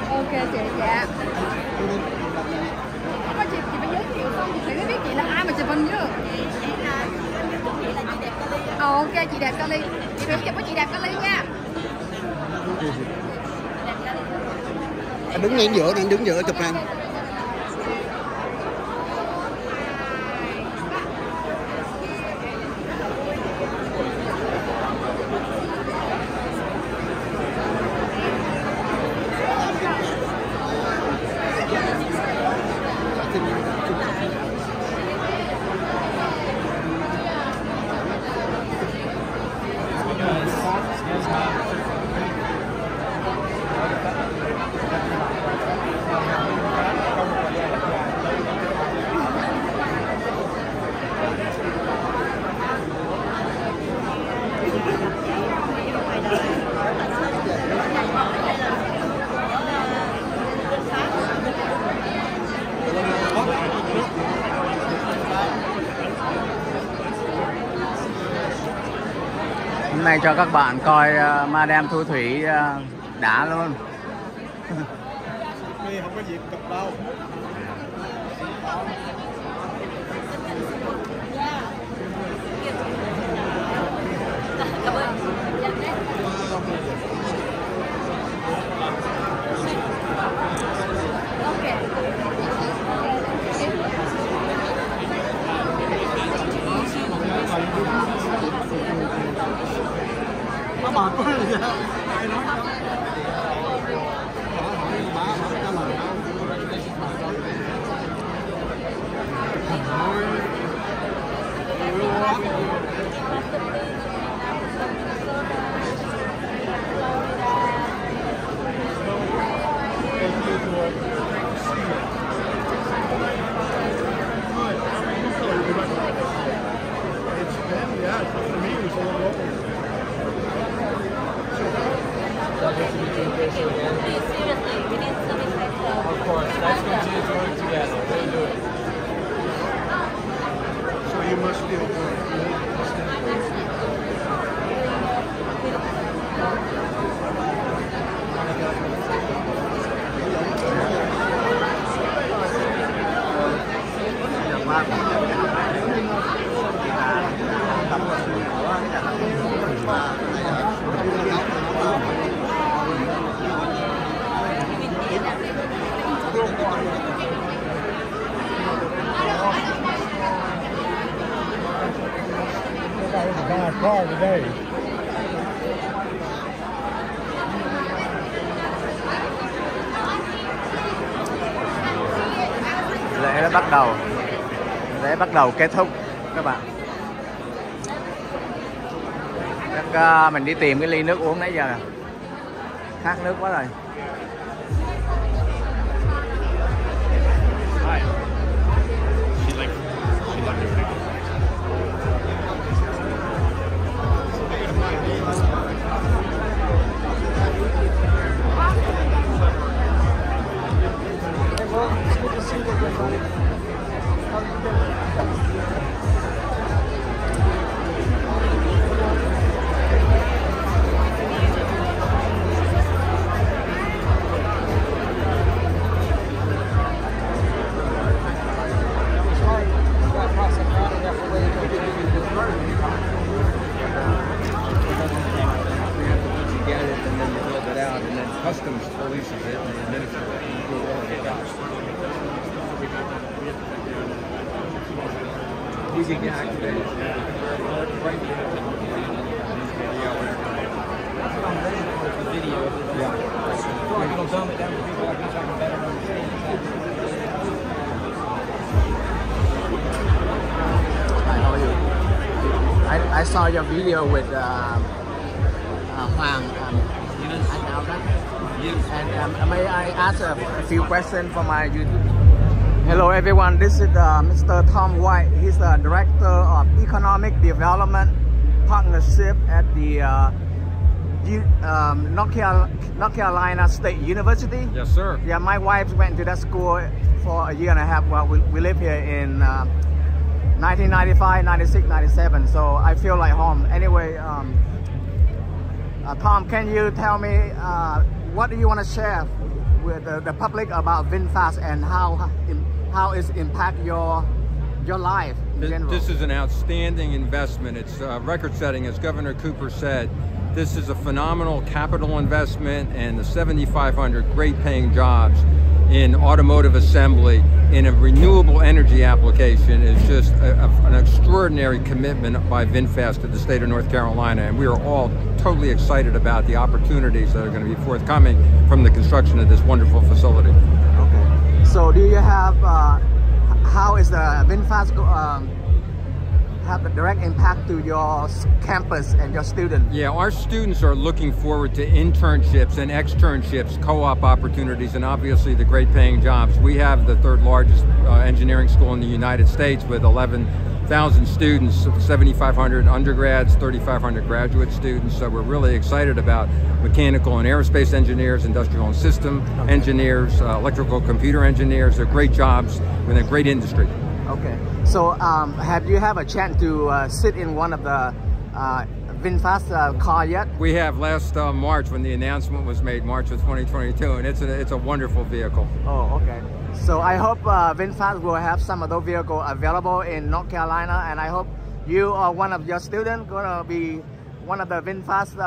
Ok chị, dạ. Có chị phải giới thiệu xong chị phải biết chị là ai mà chụp hình chứ. Ok chị đẹp Cary. Chị phải chụp với chị đẹp Cary nha. Anh đứng ngay giữa, anh đứng giữa chụp anh. Hôm nay cho các bạn coi Madam Thu Thủy đã luôn. Không có dịp cập đâu. Nó mệt quá vậy. Ai nói đó. Of course, that's what you do together. They do it. So you must feel good. Car today. Lễ đã bắt đầu kết thúc các bạn. Chắc mình đi tìm cái ly nước uống nãy giờ khát nước quá rồi. Customs polices it and they administer it. You can get activated. Right here. That's what I'm ready for, the video. Yeah. Like it'll dumb it down to people like this, I can better understand. Hi, how are you? I saw your video with Hoàng. And may I ask a few questions for my YouTube? Hello everyone, this is Mr. Tom White. He's the Director of Economic Development Partnership at the North Carolina State University. Yes, sir. Yeah, my wife went to that school for a year and a half. Well, we live here in 1995, 96, 97, so I feel like home. Anyway, Tom, can you tell me what do you want to share with the public about VinFast and how it's impact your life in general? This is an outstanding investment. It's record-setting, as Governor Cooper said. This is a phenomenal capital investment, and the 7,500 great-paying jobs in automotive assembly in a renewable energy application is just an extraordinary commitment by VinFast to the state of North Carolina, and we are all totally excited about the opportunities that are going to be forthcoming from the construction of this wonderful facility. Okay. So do you have, how is the VinFast have a direct impact to your campus and your students? Yeah, our students are looking forward to internships and externships, co-op opportunities, and obviously the great paying jobs. We have the third largest engineering school in the United States with 11,000 students, 7,500 undergrads, 3,500 graduate students. So we're really excited about mechanical and aerospace engineers, industrial and system engineers, electrical computer engineers. They're great jobs with a great industry. Okay. So have you have a chance to sit in one of the VinFast car yet? We have last March when the announcement was made, March of 2022, and it's a wonderful vehicle. Oh, okay. So I hope VinFast will have some of those vehicles available in North Carolina, and I hope you or one of your students gonna be one of the VinFast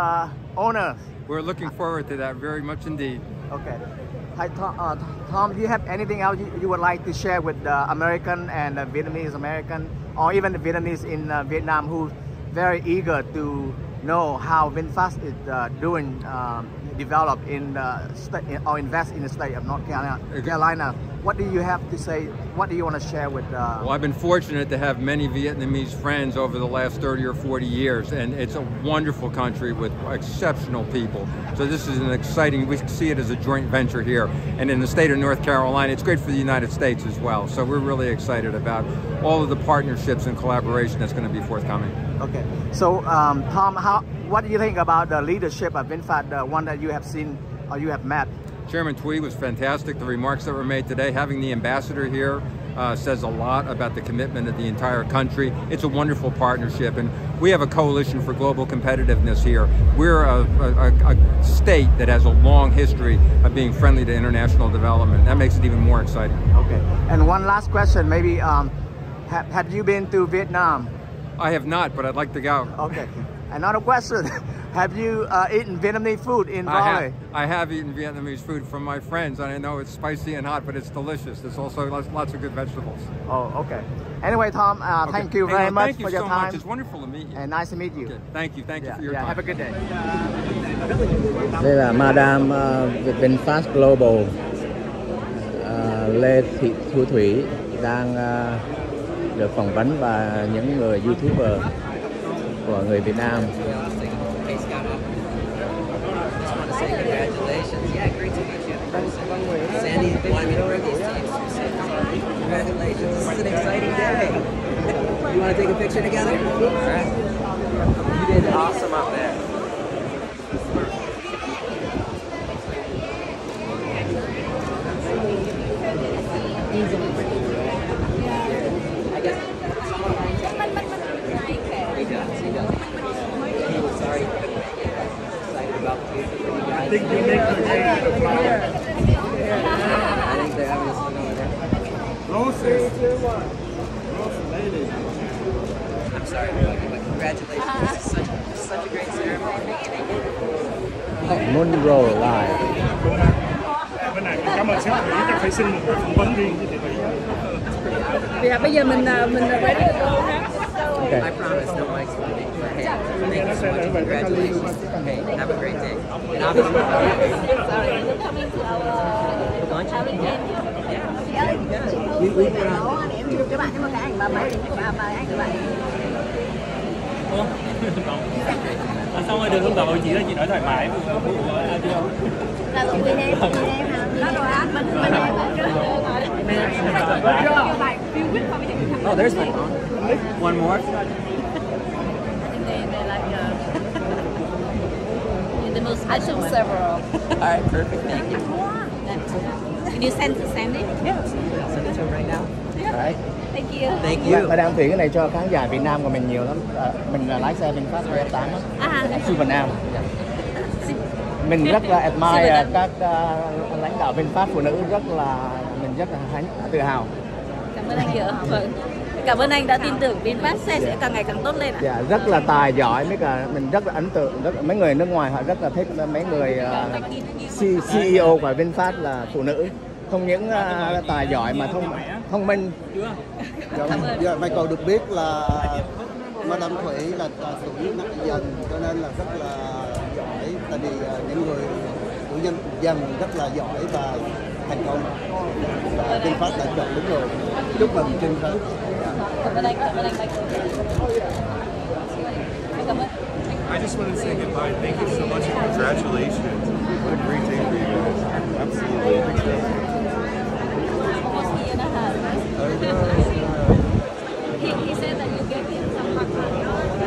owners. We're looking forward to that very much indeed. Okay. Hi, Tom, do you have anything else you would like to share with the American and the Vietnamese American, or even the Vietnamese in Vietnam who very eager to know how VinFast is doing, develop in the state or invest in the state of North Carolina? What do you have to say? What do you want to share with? Well, I've been fortunate to have many Vietnamese friends over the last 30 or 40 years, and it's a wonderful country with exceptional people. So this is an exciting, we see it as a joint venture here. And in the state of North Carolina, it's great for the United States as well. So we're really excited about all of the partnerships and collaboration that's going to be forthcoming. Okay. So, Tom, what do you think about the leadership of VinFast, the one that you have seen or you have met? Chairman Thuy was fantastic. The remarks that were made today, having the ambassador here says a lot about the commitment of the entire country. It's a wonderful partnership, and we have a coalition for global competitiveness here. We're a state that has a long history of being friendly to international development. That makes it even more exciting. Okay. And one last question, maybe, have you been to Vietnam? I have not, but I'd like to go. Okay. Another question. Have you eaten Vietnamese food in Raleigh? I have eaten Vietnamese food from my friends, and I know it's spicy and hot, but it's delicious. There's also lots of good vegetables. Oh, okay. Anyway, Tom, okay. Thank you very much for your time. It's wonderful to meet you. And nice to meet you. Okay. Thank you for your time. Have a good day. Đây là Madam VinFast Global Lê Thị Thu Thủy đang được phỏng vấn và những người YouTuber của người Việt Nam. Congratulations. Yeah, great to meet you. Sandy wanted me to bring these to you. Congratulations. This is an exciting day. You want to take a picture together? All right. You did awesome up there. I guess. He does. Sorry. I think you make the day the flower. I think they're having us over there. Roses. Ladies. I'm sorry, but congratulations. This is such a great ceremony. Monroe Live. Bên này cảm ơn sếp Thủy, chắc phải xin một phỏng vấn riêng với chị Thủy. Dạ, bây giờ mình ready to go ha. Okay. I promise, no explanation. Hey, thank you so much. Congratulations. Hey, have a great day. And obviously, Sorry, you're coming to our lunch. Yeah. We put on. Em chụp cho bạn nhưng mà cái ảnh mà anh của bạn. Xong rồi được không cậu chị là chị nói thoải mái chưa? Là tụi mình em nó đồ ăn mình Oh, there's my phone. One more. They're like the most special several. All right, perfect. Thank you. Can you send to Sandy? Yeah, I'll send it to him right now. Yeah. All right. Thank you. Thank you. Và đang tuyển cái này cho khán giả Việt Nam của mình nhiều lắm. Mình là lái xe VinFast F8 á. SuperNamn. Mình rất là admire các lãnh đạo VinFast phụ nữ, mình rất là tự hào. Cảm ơn anh nhiều. Cảm ơn anh đã tin tưởng VinFast sẽ càng ngày càng tốt lên ạ. Dạ, rất là tài giỏi, mấy cả mình rất là ấn tượng, mấy người nước ngoài họ rất là thích mấy người CEO của VinFast là phụ nữ, không những tài giỏi mà thông minh. Dạ, vậy cậu được biết là Madam Thủy là tuổi nặng dần, cho nên là rất là giỏi, tại vì những người tuổi dần rất là giỏi và thành công. Và VinFast đã chọn đúng rồi. Chúc mừng VinFast. Cảm ơn anh. I just wanted to say goodbye. Thank you so much and congratulations. What a great day for you guys. Absolutely. He said that you gave him some hard work.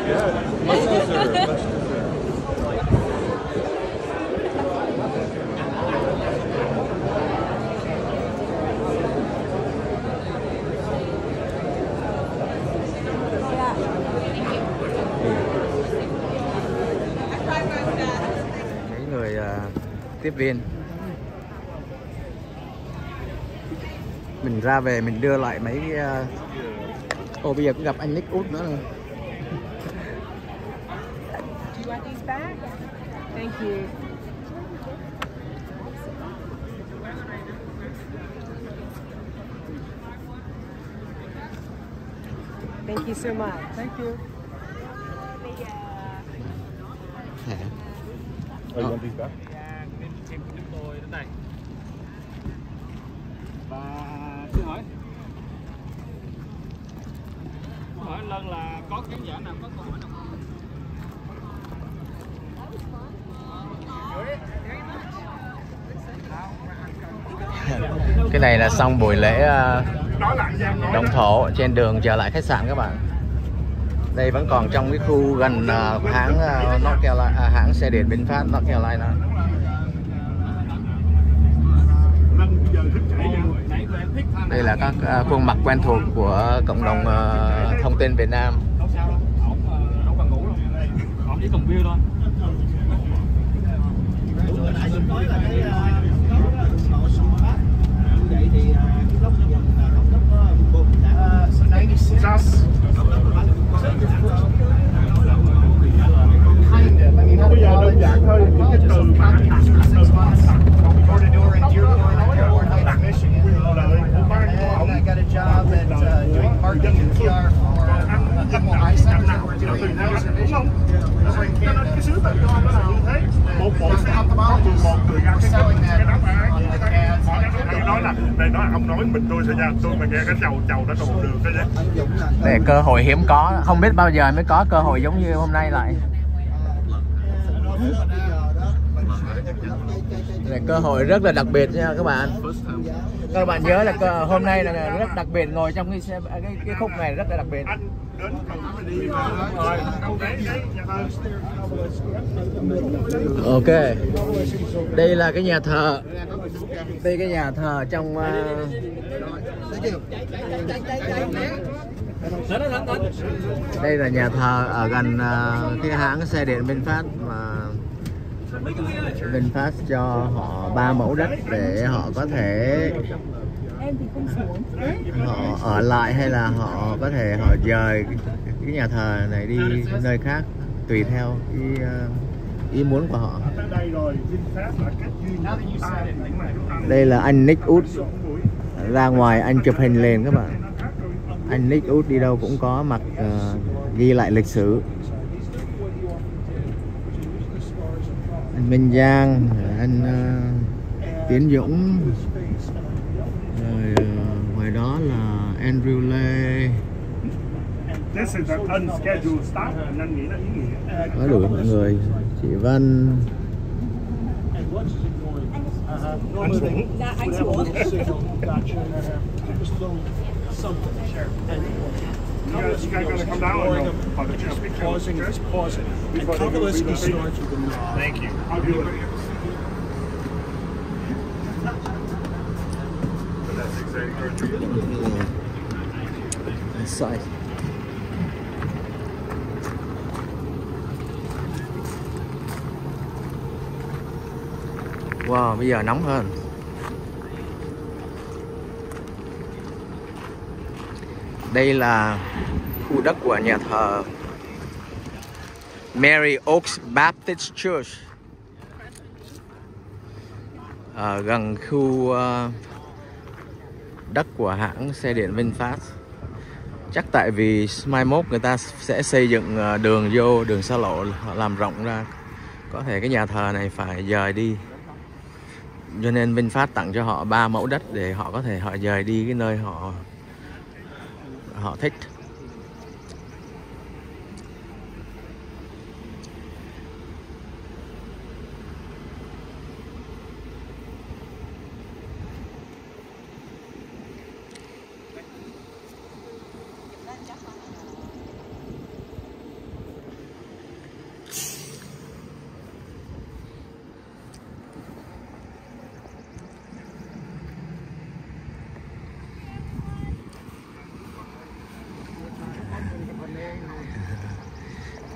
Yeah, much deserved. người tiếp viên. Mình ra về mình đưa lại mấy Ồ bây giờ cũng gặp anh Nick Út nữa rồi. Thank you. Thank you so much. Thank you. Oh, you want these back? Và xin hỏi anh Lân là có khán giả nào có câu hỏi nào không? Cái này là xong buổi lễ động thổ trên đường trở lại khách sạn các bạn. Đây vẫn còn trong cái khu gần hãng North Carolina, hãng xe điện VinFast North Carolina. Đây là các khuôn mặt quen thuộc của cộng đồng thông tin Việt Nam. Không cần ngủ đâu. Họ chỉ cần view thôi. Vậy thì cái góc nhìn là góc đã 96. Bây giờ đơn giản thôi, những cái từ mà I got a job at doing marketing and PR for a couple of ice centers that we're doing observation. một bộ we're selling that on the ads. ông nói mình tôi sẽ ra tôi mà nghe cái chầu đó trong một đường cái gì. Để cơ hội hiếm có, không biết bao giờ mới có cơ hội giống như hôm nay lại. Để cơ hội rất là đặc biệt nha các bạn. Các bạn nhớ là hôm nay là rất đặc biệt, ngồi trong cái khúc này rất là đặc biệt. Ok, đây là cái nhà thờ. Đây cái nhà thờ trong đây là nhà thờ ở gần cái hãng xe điện VinFast mà VinFast cho họ 3 mẫu đất để họ có thể họ ở lại hay là họ có thể họ dời cái nhà thờ này đi nơi khác tùy theo cái ý muốn của họ. Đây là anh Nick Út ra ngoài anh chụp hình liền các bạn. Anh Nick Út đi đâu cũng có mặt ghi lại lịch sử. Anh Minh Giang, anh Tiến Dũng, rồi ngoài đó là Andrew Lê. Có đủ mọi người. Chị Vân. Dạ, anh xuống. You guys gonna come down or no? Pausing. And publicity starts with the Thank you. I'll do it. That's exciting. Inside. Wow, bây giờ nóng hơn. Đây là khu đất của nhà thờ Mary Oaks Baptist Church ở gần khu đất của hãng xe điện VinFast. Chắc tại vì mai mốt người ta sẽ xây dựng đường vô, đường xa lộ họ làm rộng ra, có thể cái nhà thờ này phải dời đi, cho nên VinFast tặng cho họ 3 mẫu đất để họ có thể họ dời đi cái nơi họ thích.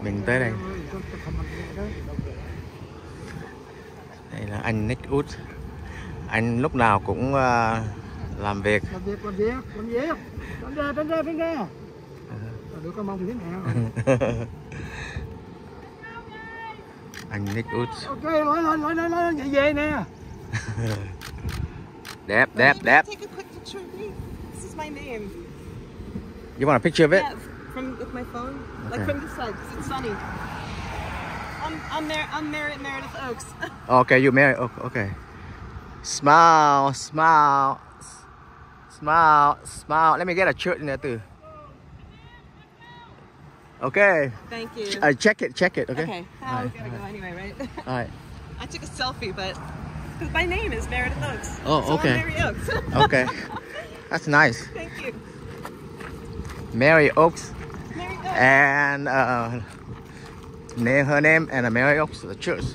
Mình tới đây. Đây là anh Nick Wood. Anh lúc nào cũng làm việc. Tránh ra. Được con mông thế nào? Anh Nick Wood. Ok, lỗi về nè. Đẹp. Take a quick picture of me. This is my name. You want a picture of it? Yeah, with my phone. Okay. Like from this side, because it's sunny. I'm Meredith Oaks. Okay, you married. Okay. Smile. Let me get a shirt in there too. Okay. Thank you. Check it. Okay. Okay. I was gonna go anyway, right? All right. I took a selfie, but because my name is Meredith Oaks. Oh, so okay. I'm Mary Oaks. Okay. That's nice. Thank you. Mary Oaks. Mary Oaks. And her name and Mary Oaks, the church.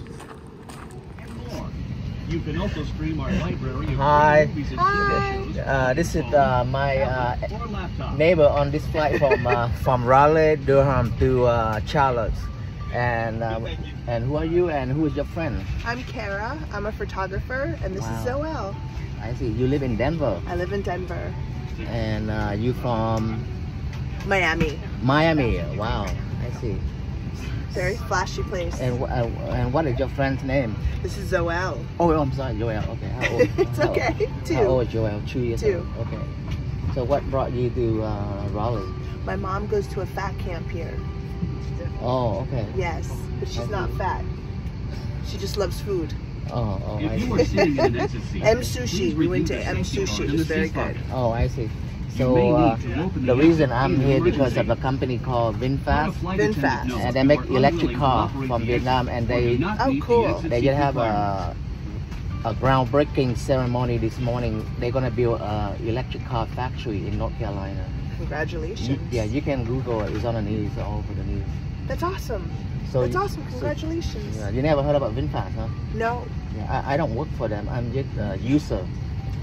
You can also stream our library of Hi. movies and TV shows. This is my neighbor on this flight from Raleigh-Durham to Charlotte. And who are you and who is your friend? I'm Kara. I'm a photographer, and this is Zoel. I see. You live in Denver. I live in Denver. And you from? Miami. Miami. Wow. I see. Very flashy place. And what is your friend's name? This is Zoel. Oh, I'm sorry, Joel. Okay. How old? It's okay. 2. How old is Joel? 2 years 2. old. Okay. So what brought you to Raleigh? My mom goes to a fat camp here. Oh, okay. Yes, but she's not fat. She just loves food. Oh, If you are sitting in an exit seat, M Sushi. We went to M Sushi. It was very good. Oh, I see. So the reason I'm here because of a company called VinFast. VinFast. And they make electric car from Vietnam, and they cool. They just have a groundbreaking ceremony this morning. They're gonna build a electric car factory in North Carolina. Congratulations. You can Google it. It's on the news, all over the news. That's awesome. So That's awesome. Congratulations. You never heard about VinFast, huh? No. Yeah, I don't work for them. I'm just a user.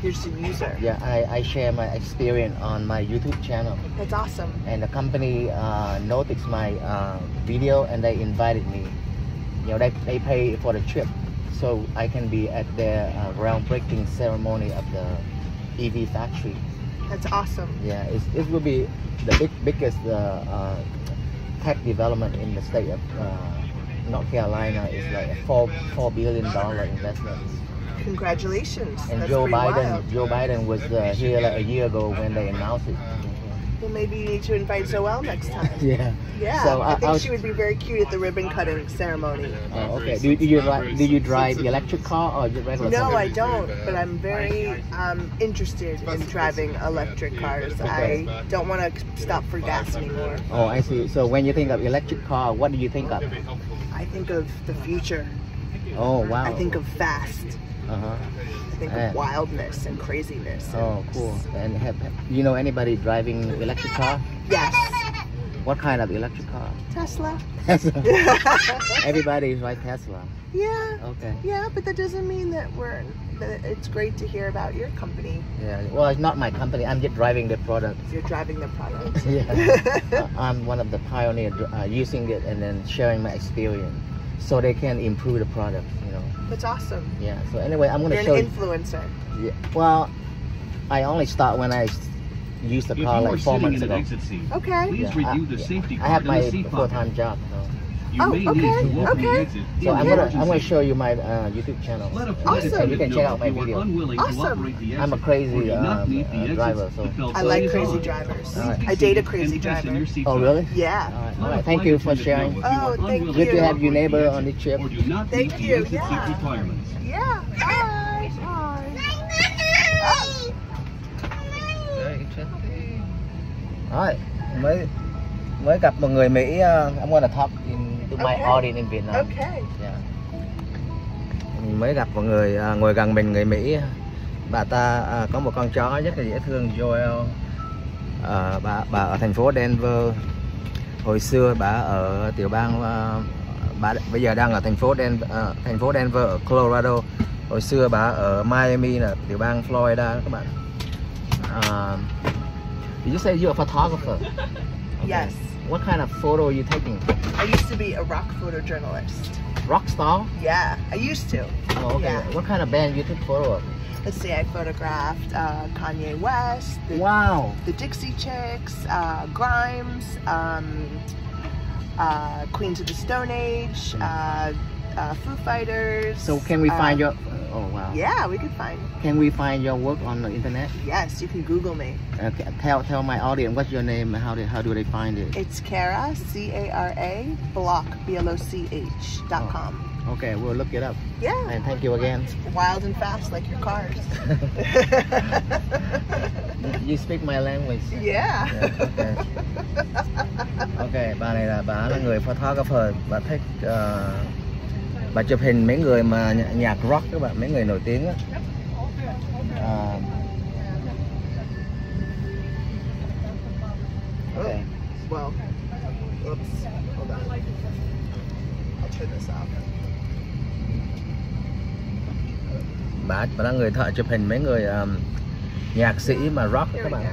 You're just a user. Yeah, I share my experience on my YouTube channel. That's awesome. And the company noticed my video and they invited me. You know, they pay for the trip, so I can be at their groundbreaking ceremony of the EV factory. That's awesome. Yeah, it will be the biggest tech development in the state of North Carolina. Is like a $4 billion investment. Congratulations. And That's Joe wild. Biden was here like a year ago when they announced it. Well, maybe you need to invite Zoel next time. Yeah. Yeah. So I think she would be very cute at the ribbon cutting ceremony. Oh, okay. Do you drive the electric car or the regular car? No, I don't. But I'm very interested in driving electric cars. Okay. I don't want to stop for gas anymore. Oh, I see. So when you think of electric car, what do you think of? I think of the future. Oh, wow. I think of fast. Uh-huh. I think of wildness and craziness. Oh, cool. And have you know anybody driving electric car? Yes. What kind of electric car? Tesla. Everybody drives Tesla. Yeah. Okay. Yeah, but that doesn't mean that it's great to hear about your company. Yeah. Well, it's not my company. I'm just driving the product. You're driving the product. Yeah. I'm one of the pioneers using it and then sharing my experience, so they can improve the product. You know. That's awesome. Yeah. So anyway, I'm gonna show You're an influencer. Yeah. Well, I only start when I used the car like 4 months ago. Okay. Please review the safety I have my card in the seat full-time job. Oh, okay. So I'm gonna show you my YouTube channel. Awesome. So you can check out my video. Awesome. I'm a crazy driver, so I like crazy drivers. Right. I date a crazy driver. Oh, really? Yeah. All right. Thank you for sharing. Oh, thank you. Good to have your neighbor on the trip. Thank you. Yeah. Yeah. Bye. Bye. Very interesting. All right. Mới gặp một người Mỹ. I'm gonna talk to my audience in Vietnam. Okay. Yeah. Mình mới gặp một người ngồi gần mình, người Mỹ. Bà ta có một con chó rất là dễ thương, Joel. Bà ở thành phố Denver. Hồi xưa bà ở tiểu bang, bà bây giờ đang ở thành phố Denver ở Colorado. Hồi xưa bà ở Miami là tiểu bang Florida các bạn. Did you say you're a photographer? Okay. Yes. What kind of photo are you taking? I used to be a rock photojournalist. Rock star? Yeah, I used to. Oh, okay. Yeah. What kind of band you took photo of? Let's see, I photographed Kanye West. Wow. The Dixie Chicks, Grimes, Queens of the Stone Age, Foo Fighters. So can we find your... Oh, wow. Yeah, we could find. Can we find your work on the internet? Yes, you can Google me. Okay, tell my audience what's your name and how do they find it? It's Cara, C-A-R-A, block, B-L-O-C-H.com. Oh, okay, we'll look it up. Yeah. And thank you again. Wild and fast like your cars. You speak my language. Yeah. Okay. Okay, bà này là người photographer, bà thích bà chụp hình mấy người mà nhạc rock các bạn, mấy người nổi tiếng á. Okay. Well, oops, hold on. I'll turn this off. Bà là người thợ chụp hình mấy người nhạc sĩ mà rock các bạn.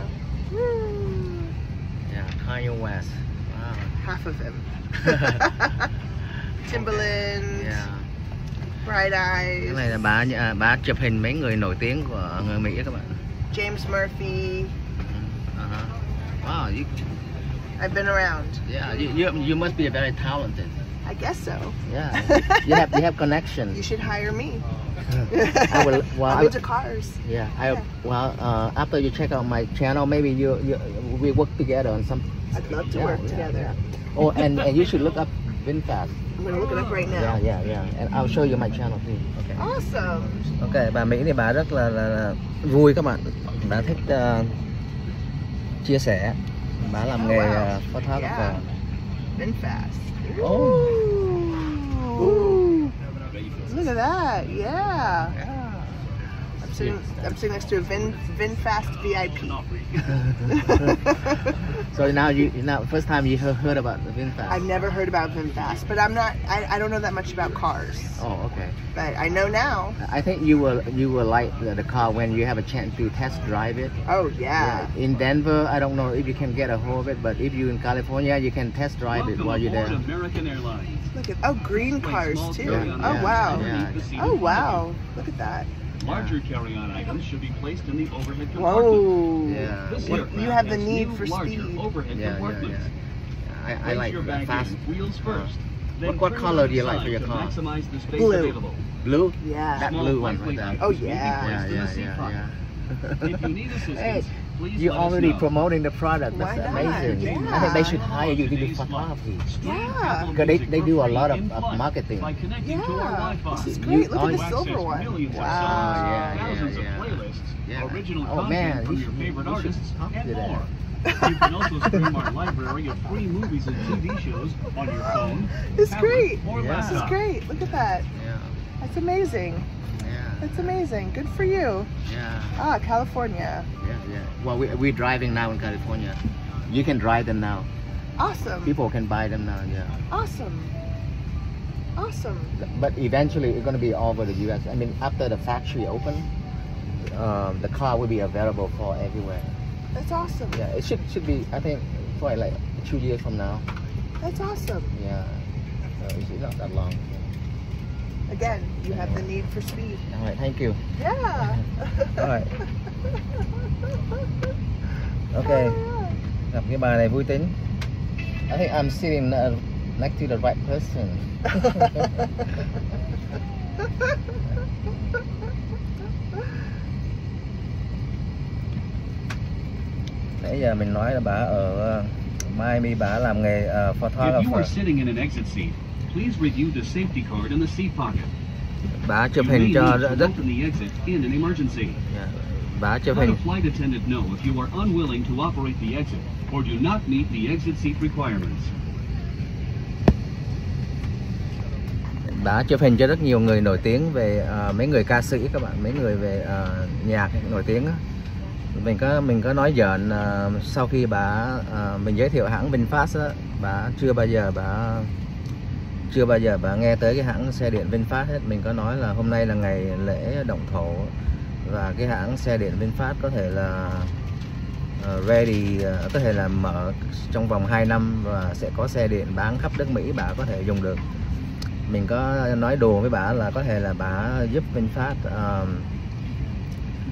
Yeah, Kanye West. Wow. Half of him. Timberland. Yeah. Bright Eyes. Cái này là bà chụp hình mấy người nổi tiếng của người Mỹ các bạn. James Murphy. Wow, I've been around. Yeah, you must be very talented. I guess so. Yeah, you have connection. You should hire me. I will. Well, I'm into cars. Yeah, after you check out my channel, maybe we work together on some. I'd love to work together. Yeah. Oh, and you should look up VinFast. I'm gonna look it up right now. Yeah. And I'll show you my channel too. Okay. Awesome. Okay, bà Mỹ thì bà rất là vui các bạn. Bà thích chia sẻ. Bà làm nghề photographer. Yeah. VinFast. Oh. Ooh. Look at that. Yeah. I'm sitting next to a VinFast VIP. So now first time you heard about the VinFast? I've never heard about VinFast, but I don't know that much about cars. Oh, okay. But I know now. I think you will like the car when you have a chance to test drive it. Oh yeah. In Denver, I don't know if you can get a hold of it, but if you're in California, you can test drive it while you're there. American Airlines. Look at green cars too. Yeah, oh wow. Yeah. Oh wow. Look at that. Larger carry-on items should be placed in the overhead compartment. Whoa! Yeah. You have the need for speed. I like fast. Wheels first. What color do you like for your car? Blue. Blue? Yeah. That blue one right there. Oh yeah. Yeah. If you need assistance, please you're already promoting the product. Why That's not? amazing. Yeah. I think they should hire you to do photography. Yeah. Because they do a lot of marketing. Yeah. This is great. Look at the silver one. Wow. Yeah. Original Oh man, from your favorite artists and more. You can also stream our library of free movies and TV shows on your phone. It's great. This is great. Look at that. Yeah. That's amazing. That's amazing. Good for you. Yeah. California. Yeah. Well, we're driving now in California. You can drive them now. Awesome. People can buy them now. Yeah. Awesome. But eventually, it's going to be all over the U.S. I mean, after the factory open, the car will be available for everywhere. That's awesome. Yeah, it should be. I think for like 2 years from now. That's awesome. Yeah. So it's not that long. Again, you have the need for speed. All right, thank you. Yeah. All right. Okay. Gặp cái bà này vui tính. I think I'm sitting next to the right person. Nãy giờ mình nói là bà ở Miami, bà làm nghề photographer. If you are sitting in an exit seat, please review the safety card in the seat pocket. Bà chụp hình cho rất. Open the exit in an emergency. Bà chụp Let hình. a flight attendant know if you are unwilling to operate the exit or do not meet the exit seat requirements. Bà chụp hình cho rất nhiều người nổi tiếng về mấy người ca sĩ các bạn, mấy người về nhạc nổi tiếng á. Mình có nói giỡn sau khi mình giới thiệu hãng VinFast á, bà chưa bao giờ bà nghe tới cái hãng xe điện VinFast hết. Mình có nói là hôm nay là ngày lễ động thổ và cái hãng xe điện VinFast có thể là ready, có thể là mở trong vòng 2 năm và sẽ có xe điện bán khắp nước Mỹ, bà có thể dùng được. Mình có nói đùa với bà là có thể là bà giúp VinFast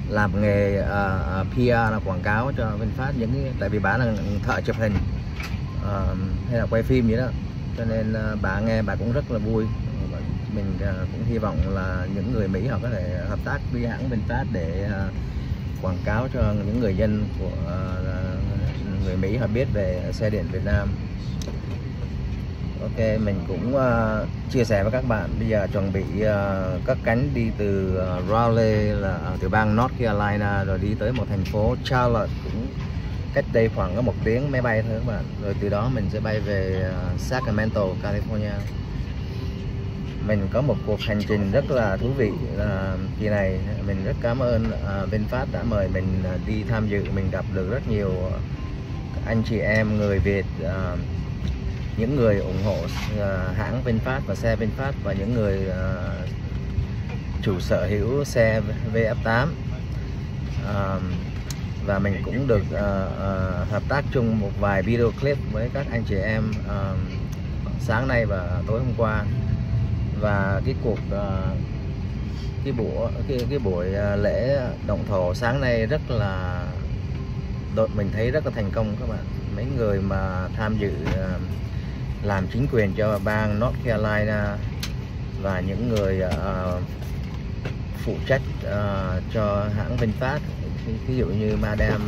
làm nghề PR là quảng cáo cho VinFast, tại vì bà là thợ chụp hình hay là quay phim gì đó, cho nên bà nghe bà cũng rất là vui. Mình cũng hy vọng là những người Mỹ họ có thể hợp tác với hãng VinFast để quảng cáo cho những người dân của người Mỹ họ biết về xe điện Việt Nam. Ok, mình cũng chia sẻ với các bạn bây giờ chuẩn bị cất cánh đi từ Raleigh là từ bang North Carolina, rồi đi tới một thành phố Charlotte, cũng cách đây khoảng có 1 tiếng máy bay thôi các bạn. Rồi từ đó mình sẽ bay về Sacramento, California. Mình có một cuộc hành trình rất là thú vị kỳ này. Mình rất cảm ơn VinFast đã mời mình đi tham dự. Mình gặp được rất nhiều anh chị em người Việt, những người ủng hộ hãng VinFast và xe VinFast, và những người chủ sở hữu xe VF8. Và mình cũng được hợp tác chung một vài video clip với các anh chị em sáng nay và tối hôm qua. Và cái cuộc cái buổi lễ động thổ sáng nay rất là mình thấy rất là thành công các bạn. Mấy người mà tham dự làm chính quyền cho bang North Carolina và những người phụ trách cho hãng VinFast, ví dụ như Madam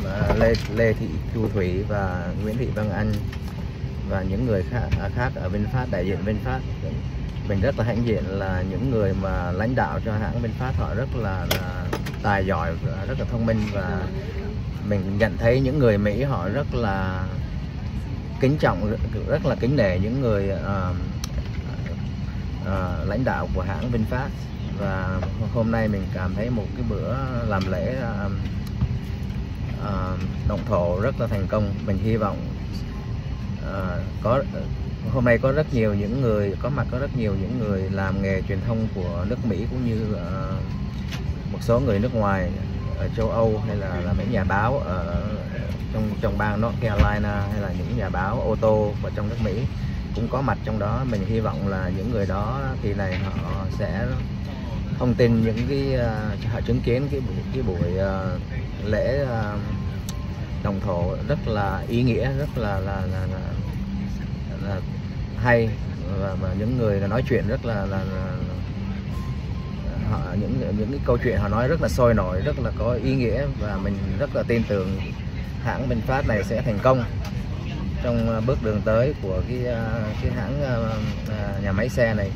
Lê Thị Thu Thủy và Nguyễn Thị Vân Anh và những người khác ở VinFast, đại diện VinFast. Mình rất là hãnh diện là những người mà lãnh đạo cho hãng VinFast họ rất là tài giỏi, rất là thông minh, và mình nhận thấy những người Mỹ họ rất là kính trọng, rất là kính nể những người lãnh đạo của hãng VinFast. Và hôm nay mình cảm thấy một cái bữa làm lễ động thổ rất là thành công. Mình hy vọng hôm nay có rất nhiều những người có mặt, có rất nhiều những người làm nghề truyền thông của nước Mỹ, cũng như một số người nước ngoài ở châu Âu, hay là mấy nhà báo ở trong bang North Carolina, hay là những nhà báo ô tô ở trong nước Mỹ cũng có mặt trong đó. Mình hy vọng là những người đó kỳ này họ sẽ thông tin những cái họ chứng kiến cái buổi lễ động thổ rất là ý nghĩa, rất là hay, và những người nói chuyện rất là họ những cái câu chuyện họ nói rất là sôi nổi, rất là có ý nghĩa, và mình rất là tin tưởng hãng VinFast này sẽ thành công trong bước đường tới của cái hãng nhà máy xe này.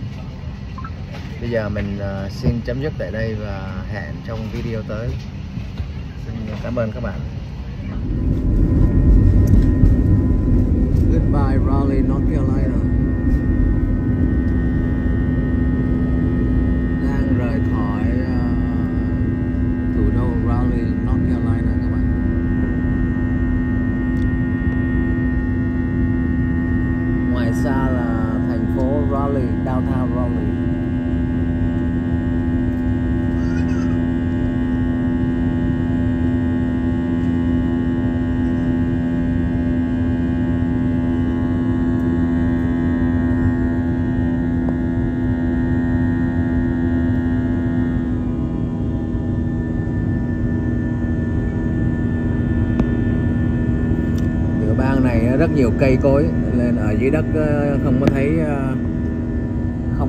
Bây giờ mình xin chấm dứt tại đây và hẹn trong video tới. Xin cảm ơn các bạn. Goodbye Raleigh, North Carolina. Đang rời khỏi thủ đô Raleigh, North Carolina các bạn. Ngoài xa là thành phố Raleigh, downtown Raleigh. Rất nhiều cây cối nên ở dưới đất không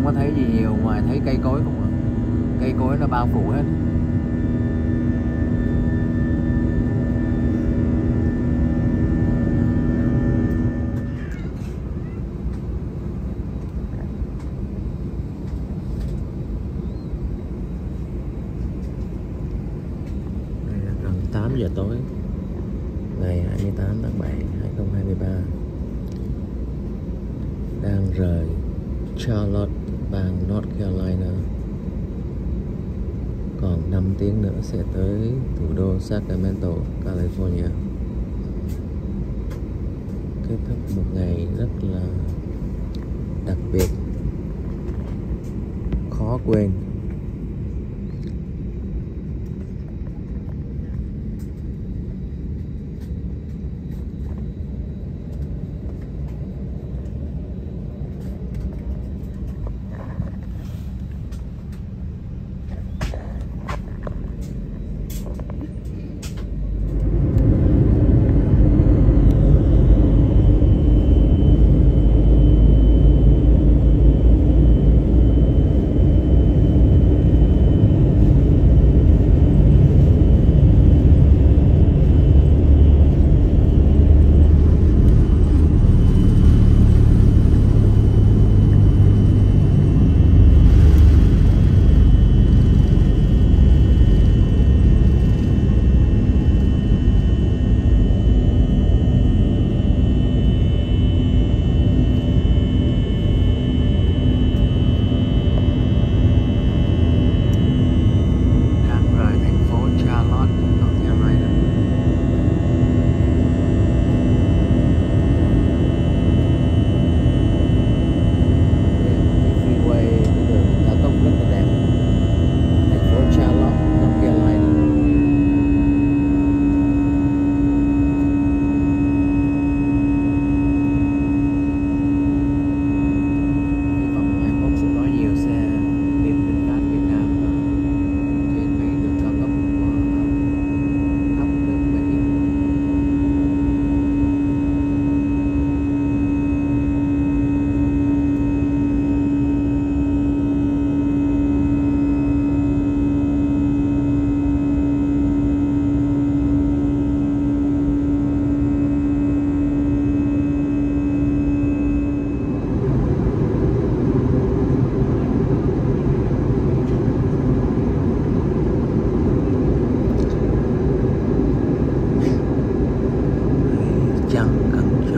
có thấy gì nhiều ngoài thấy cây cối không à. Cây cối nó bao phủ hết. Đây là gần 8 giờ tối ngày 28 tháng 7 2023, đang rời Charlotte, bang North Carolina. Còn 5 tiếng nữa sẽ tới thủ đô Sacramento, California. Kết thúc một ngày rất là đặc biệt, khó quên.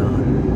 on.